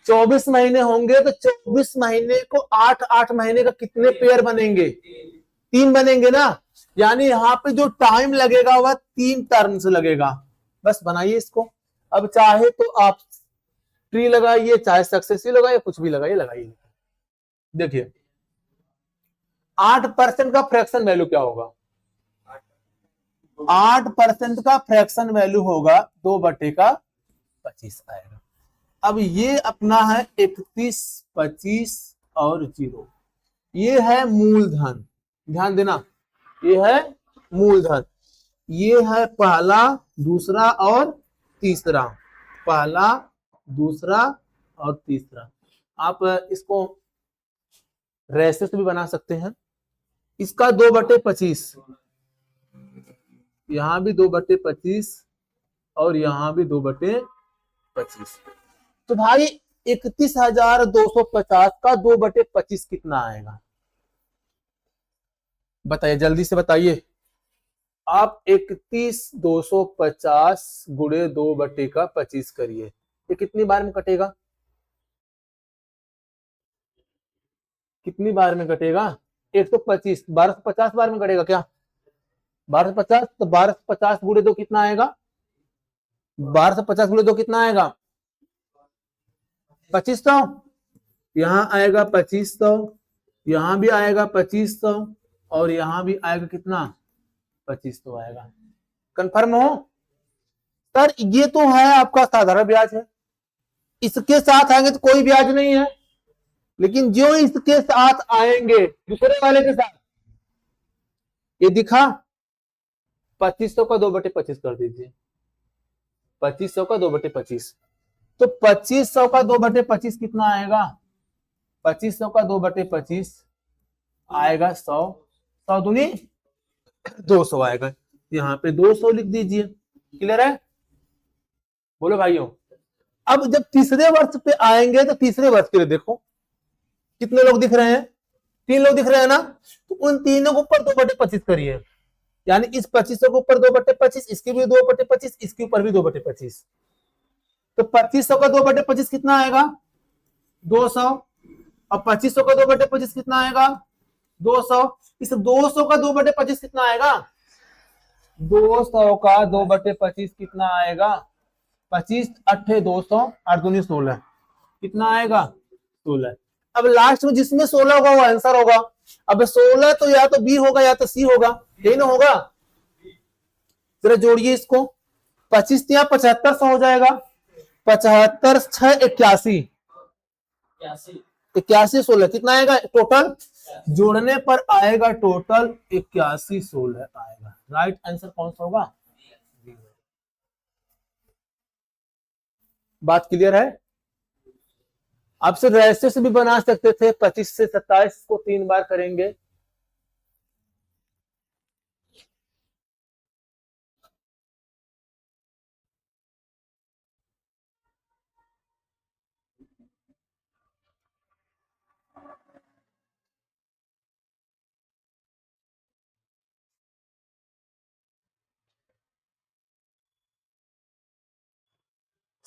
24 महीने होंगे। तो 24 महीने को 8 महीने का कितने पेयर बनेंगे? 3 बनेंगे ना। यानी यहाँ पे जो टाइम लगेगा वह 3 टर्म से लगेगा। बस बनाइए इसको। अब चाहे तो आप ट्री लगाइए, चाहे सक्सेसिव लगाइए, कुछ भी लगाइए, लगाइए। देखिए 8% का फ्रैक्शन वैल्यू क्या होगा? 8% का फ्रैक्शन वैल्यू होगा 2/25 आएगा। अब ये अपना है 31, 25 और 0। ये है मूलधन, ध्यान देना, ये है मूलधन। ये है पहला, दूसरा और तीसरा, पहला, दूसरा और तीसरा। आप इसको रेशे से भी बना सकते हैं। इसका 2/25, यहां भी 2/25 और यहां भी 2/25। तो भाई 31,250 का 2/25 कितना आएगा? बताइए, जल्दी से बताइए। आप 31,250 गुणे 2/25 करिए, ये कितनी बार में कटेगा? कितनी बार में कटेगा? 125, 1250 बार में कटेगा क्या? 1250, तो 1250 गुणे 2 कितना आएगा? 1250 गुणे 2 कितना आएगा? 2500। यहां आएगा 2500, यहां भी आएगा 2500 और यहां भी आएगा कितना? 2500 आएगा। कंफर्म हो? सर ये तो है आपका साधारण ब्याज है, इसके साथ आएंगे तो कोई ब्याज नहीं है, लेकिन जो इसके साथ आएंगे दूसरे वाले के साथ, ये दिखा 2500 का 2/25 कर दीजिए, 2500 का 2/25। तो 2500 का 2/25 कितना आएगा? 2500 का 2/25 आएगा 100, 100 दूनी 200 आएगा। यहाँ पे 200 लिख दीजिए। क्लियर है? बोलो भाइयों। अब जब तीसरे वर्ष पे आएंगे तो तीसरे वर्ष के लिए देखो कितने लोग दिख रहे हैं? 3 लोग दिख रहे हैं ना। तो उन तीनों के ऊपर 2/25 करिए, यानी इस 2500 के ऊपर 2/25, इसके भी 2/25, इसके ऊपर भी 2/25। तो 2500 का 2/25 कितना आएगा? 200। और 2500 का 2/25 कितना आएगा? 200। इस 200 का 2/25 कितना आएगा? 200 का 2/25 कितना आएगा? 25 अट्ठे 200 और दूनी 16, कितना आएगा? 16। अब लास्ट में जिसमें 16 होगा वो आंसर होगा। अब 16 तो या तो बी होगा या तो सी होगा, यही ना होगा। जरा जोड़िए इसको, 25 या 7500 हो जाएगा। 75 6 81, 81 16 कितना आएगा टोटल? जोड़ने पर आएगा टोटल 81 16 आएगा। राइट आंसर कौन सा होगा? बात क्लियर है? आप सिर्फ रेशे से भी बना सकते थे। 25 से 27 को 3 बार करेंगे।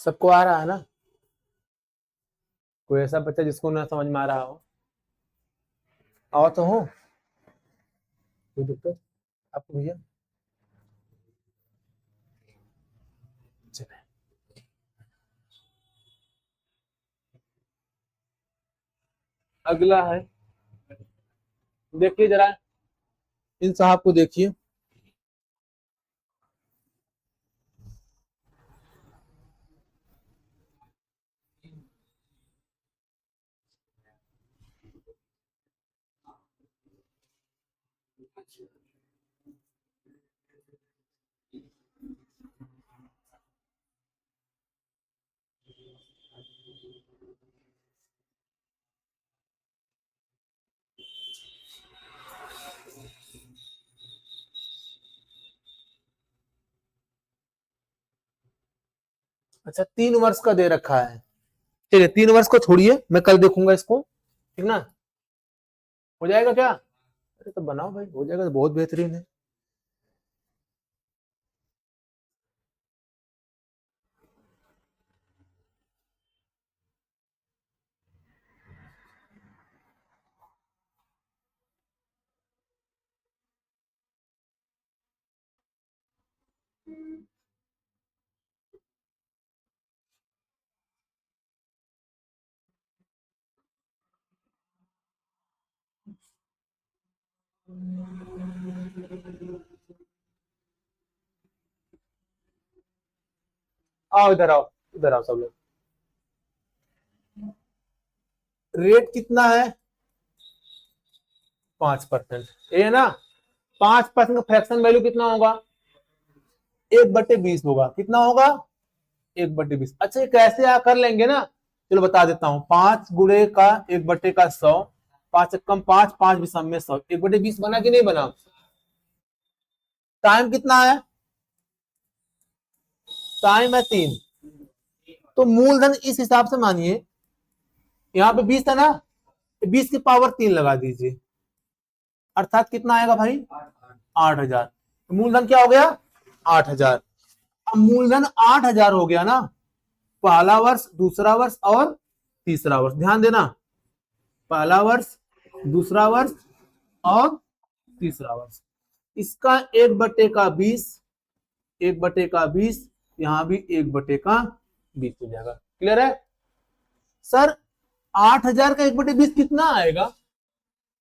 सबको आ रहा है ना? कोई ऐसा बच्चा जिसको ना समझ में आ रहा हो? आओ तो हो, कोई दिक्कत आपको भैया? अगला है, देखिए जरा इन साहब को देखिए। अच्छा 3 वर्ष का दे रखा है, चलिए 3 वर्ष को छोड़िए, मैं कल देखूंगा इसको, ठीक ना, हो जाएगा क्या? अरे तो बनाओ भाई, हो जाएगा तो बहुत बेहतरीन है। आओ इधर आओ, इधर आओ सब लोग। रेट कितना है? 5%, ये है ना। 5% का फ्रैक्शन वैल्यू कितना होगा? 1/20 होगा। कितना होगा? 1/20। अच्छा ये कैसे कर लेंगे ना, चलो बता देता हूँ। 5 गुणे का 1/100, 5 5 विषम में 100, 1/20 बना कि नहीं बना? टाइम कितना है? टाइम है 3। तो मूलधन इस हिसाब से मानिए, यहाँ पे 20 था ना, 20 की पावर 3 लगा दीजिए, अर्थात कितना आएगा भाई? 8,000। मूलधन क्या हो गया? 8,000। अब मूलधन 8,000 हो गया ना, पहला वर्ष, दूसरा वर्ष और तीसरा वर्ष, ध्यान देना, पहला वर्ष, दूसरा वर्ष और तीसरा वर्ष। इसका 1/20, 1/20, यहां भी 1/20 हो जाएगा। क्लियर है सर? 8,000 का 1/20 कितना आएगा?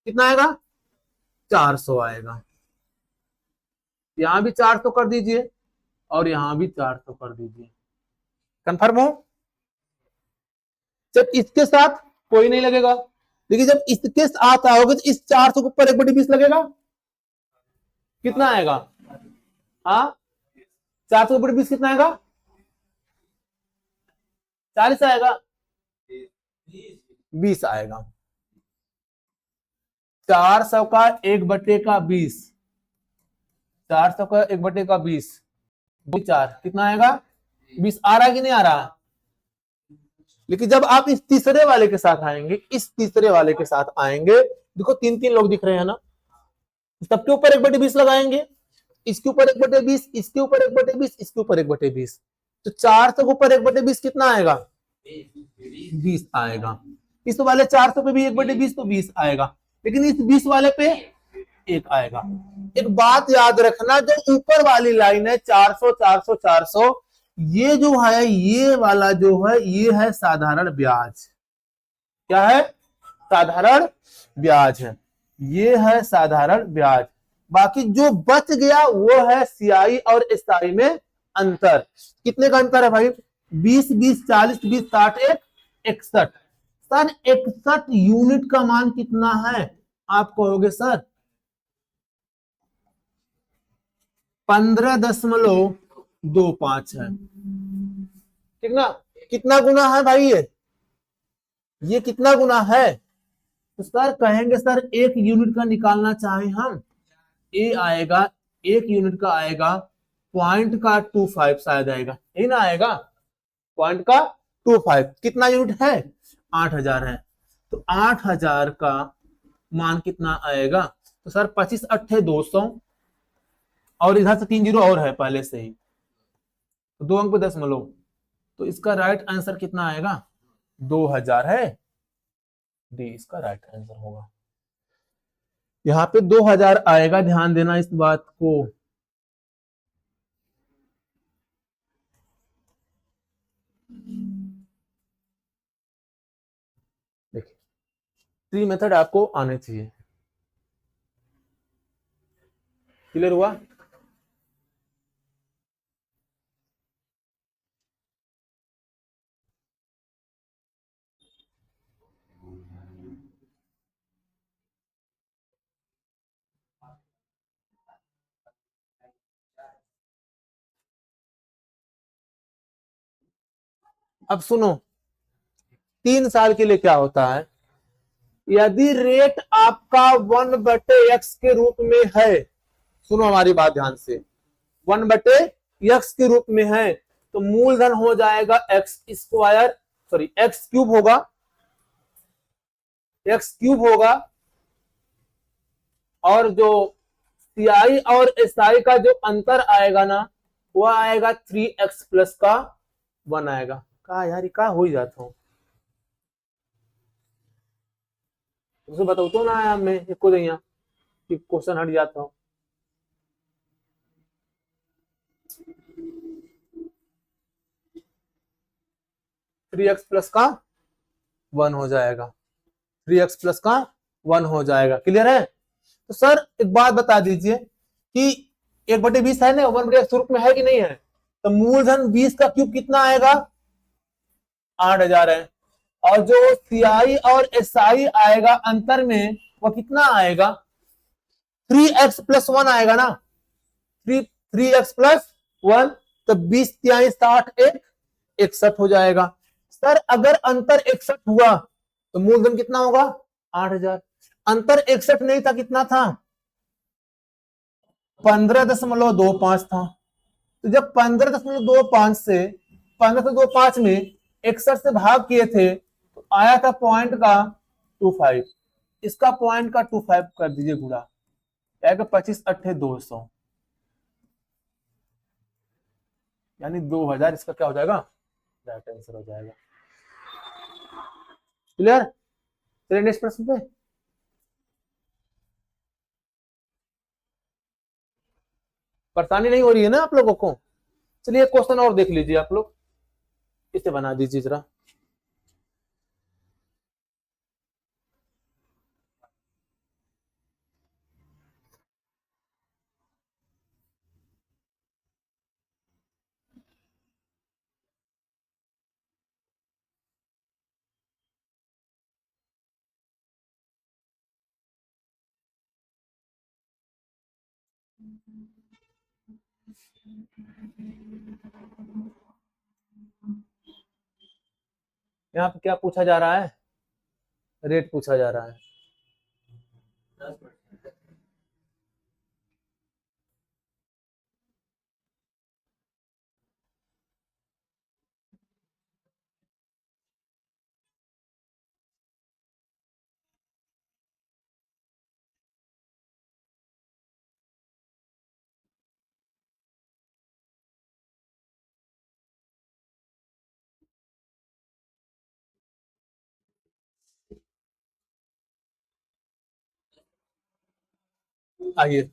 कितना आएगा? 400 आएगा। यहां भी 400 कर दीजिए और यहां भी 400 कर दीजिए। कंफर्म हो? जब इसके साथ कोई नहीं लगेगा, लेकिन जब इसके साथ आओगे तो इस 400 के ऊपर 1/20 लगेगा। कितना आएगा? हाँ, 400/20 कितना आएगा? 40 आएगा, 20 आएगा। 400 का 1/20, 400 का 1/20, 4 कितना आएगा? 20 आ रहा है कि नहीं आ रहा? लेकिन जब आप इस तीसरे वाले के साथ आएंगे, इस तीसरे वाले के साथ आएंगे, देखो 3 3 लोग दिख रहे हैं ना, सबके ऊपर 1/20 लगाएंगे, इसके ऊपर 1/20, इसके ऊपर 1/20, इसके ऊपर 1/20, तो 400 के ऊपर 1/20 कितना आएगा? 20 आएगा। इस वाले 400 पे भी 1/20 तो 20 आएगा, लेकिन इस 20 वाले पे 1 आएगा। एक बात याद रखना, जो ऊपर वाली लाइन है 400 400 400, ये जो है, ये वाला जो है, ये है साधारण ब्याज। क्या है? साधारण ब्याज है, ये है साधारण ब्याज। बाकी जो बच गया वो है सियाई और स्याही में अंतर। कितने का अंतर है भाई? 20 20 40 20 60 61। सर 61 यूनिट का मान कितना है? आप कहोगे सर 15.25 है, ठीक ना। कितना गुना है भाई ये कितना गुना है? तो सर कहेंगे सर 1 यूनिट का निकालना चाहे हम, ए आएगा, 1 यूनिट का आएगा पॉइंट का 25 शायद आएगा, यही ना आएगा, पॉइंट का 25। कितना यूनिट है? 8,000 है। तो 8,000 का मान कितना आएगा? तो सर 25 अट्ठे 200, और इधर से 3 जीरो और है पहले से ही, तो 2 अंक पे 10 तो इसका राइट आंसर कितना आएगा? 2,000 है। डी इसका राइट आंसर होगा। यहाँ पे 2,000 आएगा, ध्यान देना इस बात को। देखिए 3 मेथड आपको आने चाहिए। क्लियर हुआ? अब सुनो, 3 साल के लिए क्या होता है, यदि रेट आपका 1/x के रूप में है, सुनो हमारी बात ध्यान से, 1/x के रूप में है, तो मूलधन हो जाएगा x square, sorry x cube होगा, एक्स क्यूब होगा, और जो सीआई और एसआई का जो अंतर आएगा ना, वो आएगा 3x+1 आएगा। कहा यार ये कहा हो ही जाता हूँ, तुमसे बताऊ तो ना मैं इसको यहाँ कि क्वेश्चन हट जाता हूँ। थ्री एक्स प्लस का 1 हो जाएगा, 3x+ का 1 हो जाएगा। क्लियर है? तो सर एक बात बता दीजिए कि 1/20 है ना, 1/x रूप में है कि नहीं है, तो मूलधन 20 का क्यूब कितना आएगा, 8000 है, और जो सीआई और एसआई आएगा अंतर में, वो कितना आएगा, 3x+1 आएगा ना, 3x+1, तो 20×3 = 60, 61 हो जाएगा। सर अगर अंतर 61 हुआ तो मूलधन कितना होगा, 8000। अंतर 61 नहीं था, कितना था, 15.25 था। तो जब 15.25 से 15.25 में 61 से भाग किए थे, तो आया था पॉइंट का 25, इसका पॉइंट का 25 कर दीजिए गुणा, 25×8 = 200, यानी 2000 इसका क्या हो जाएगा, राइट आंसर हो जाएगा। क्लियर? चलिए नेक्स्ट प्रश्न पे। परेशानी नहीं हो रही है ना आप लोगों को? चलिए क्वेश्चन और देख लीजिए आप लोग, इसे बना दीजिए जरा। यहाँ पे क्या पूछा जा रहा है, रेट पूछा जा रहा है। आइए,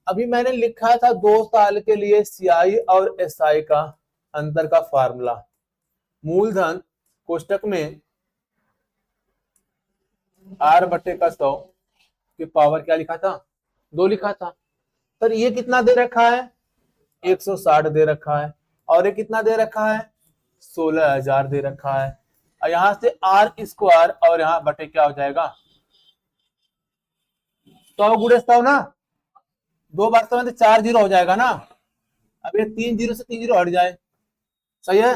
अभी मैंने लिखा था 2 साल के लिए सीआई और एसआई का अंतर का फार्मूला, मूलधन कोष्टक में r/100 की पावर क्या लिखा था, 2 लिखा था। सर ये कितना दे रखा है, 160 दे रखा है, और ये कितना दे रखा है, 16000 दे रखा है, और यहां से r² और यहाँ बटे क्या हो जाएगा, 100 × 100 ना, 2 बार 100 में 4 जीरो हो जाएगा ना, अब ये 3 जीरो से 3 जीरो हट जाए, सही है,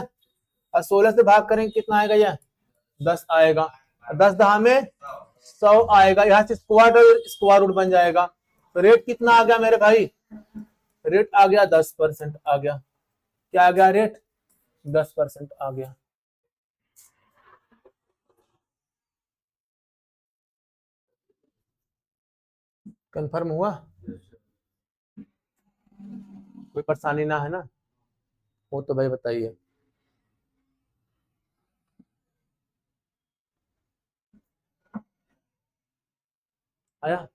और 16 से भाग करेंगे कितना आएगा, ये 10 आएगा, 10×10 में 100 आएगा, यहाँ से स्क्वायर रूट बन जाएगा। तो रेट कितना आ गया मेरे भाई, रेट आ गया 10% आ गया, क्या आ गया रेट, 10% आ गया। कंफर्म हुआ, कोई परेशानी ना है ना, वो तो भाई बताइए। आया?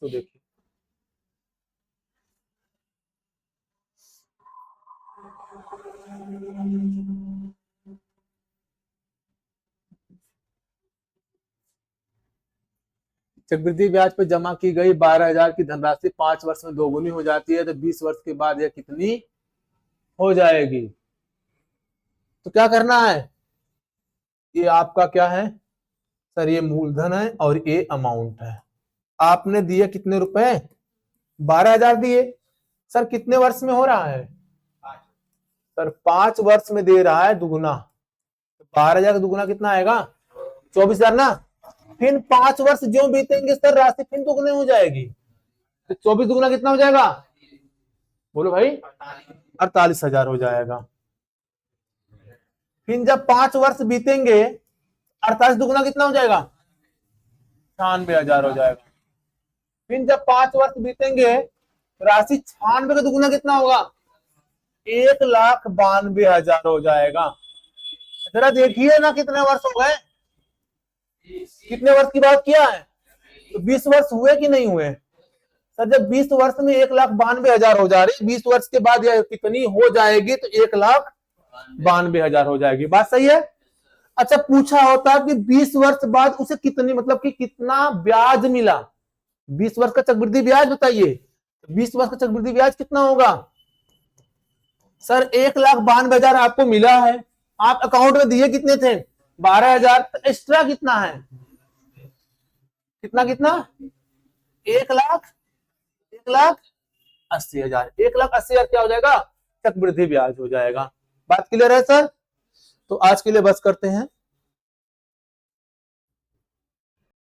इसको देखिए, चक्रवृद्धि ब्याज पर जमा की गई 12,000 की धनराशि 5 वर्ष में दोगुनी हो जाती है, तो 20 वर्ष के बाद यह कितनी हो जाएगी? तो क्या करना है, ये आपका क्या है सर, ये मूलधन है और ये अमाउंट है। आपने दिए कितने रुपए, 12,000 दिए। सर कितने वर्ष में हो रहा है सर, 5 वर्ष में दे रहा है दुगुना। 12,000 का दुगुना कितना आएगा, 24,000 ना। फिर 5 वर्ष जो बीतेंगे सर, राशि फिर दुगुने हो जाएगी। तो 24 दुगुना कितना हो जाएगा, बोलो भाई, 48,000 हो जाएगा। फिर जब 5 वर्ष बीतेंगे, 48 दुगुना कितना हो जाएगा, 96,000 हो जाएगा। फिर जब 5 वर्ष बीतेंगे, राशि 96 का दुगुना कितना होगा, 1,92,000 हो जाएगा। जरा देखिए ना कितने वर्ष हो गए, कितने वर्ष की बात किया है, तो 20 वर्ष हुए कि नहीं हुए सर? जब 20 वर्ष में 1,92,000 हो जा रही, 20 वर्ष के बाद यह कितनी हो जाएगी, तो 1,92,000 हो जाएगी। बात सही है। अच्छा, पूछा होता कि 20 वर्ष बाद उसे कितनी, मतलब कि कितना ब्याज मिला, 20 वर्ष का चक्रवृद्धि ब्याज बताइए, 20 वर्ष का चक्रवृद्धि ब्याज कितना होगा सर? 1,92,000 आपको मिला है, आप अकाउंट में दिए कितने थे, 12,000, तो एक्स्ट्रा कितना है, कितना कितना, 1,80,000। 1,80,000 क्या हो जाएगा, चक्रवृद्धि ब्याज हो जाएगा। बात क्लियर है सर? तो आज के लिए बस करते हैं।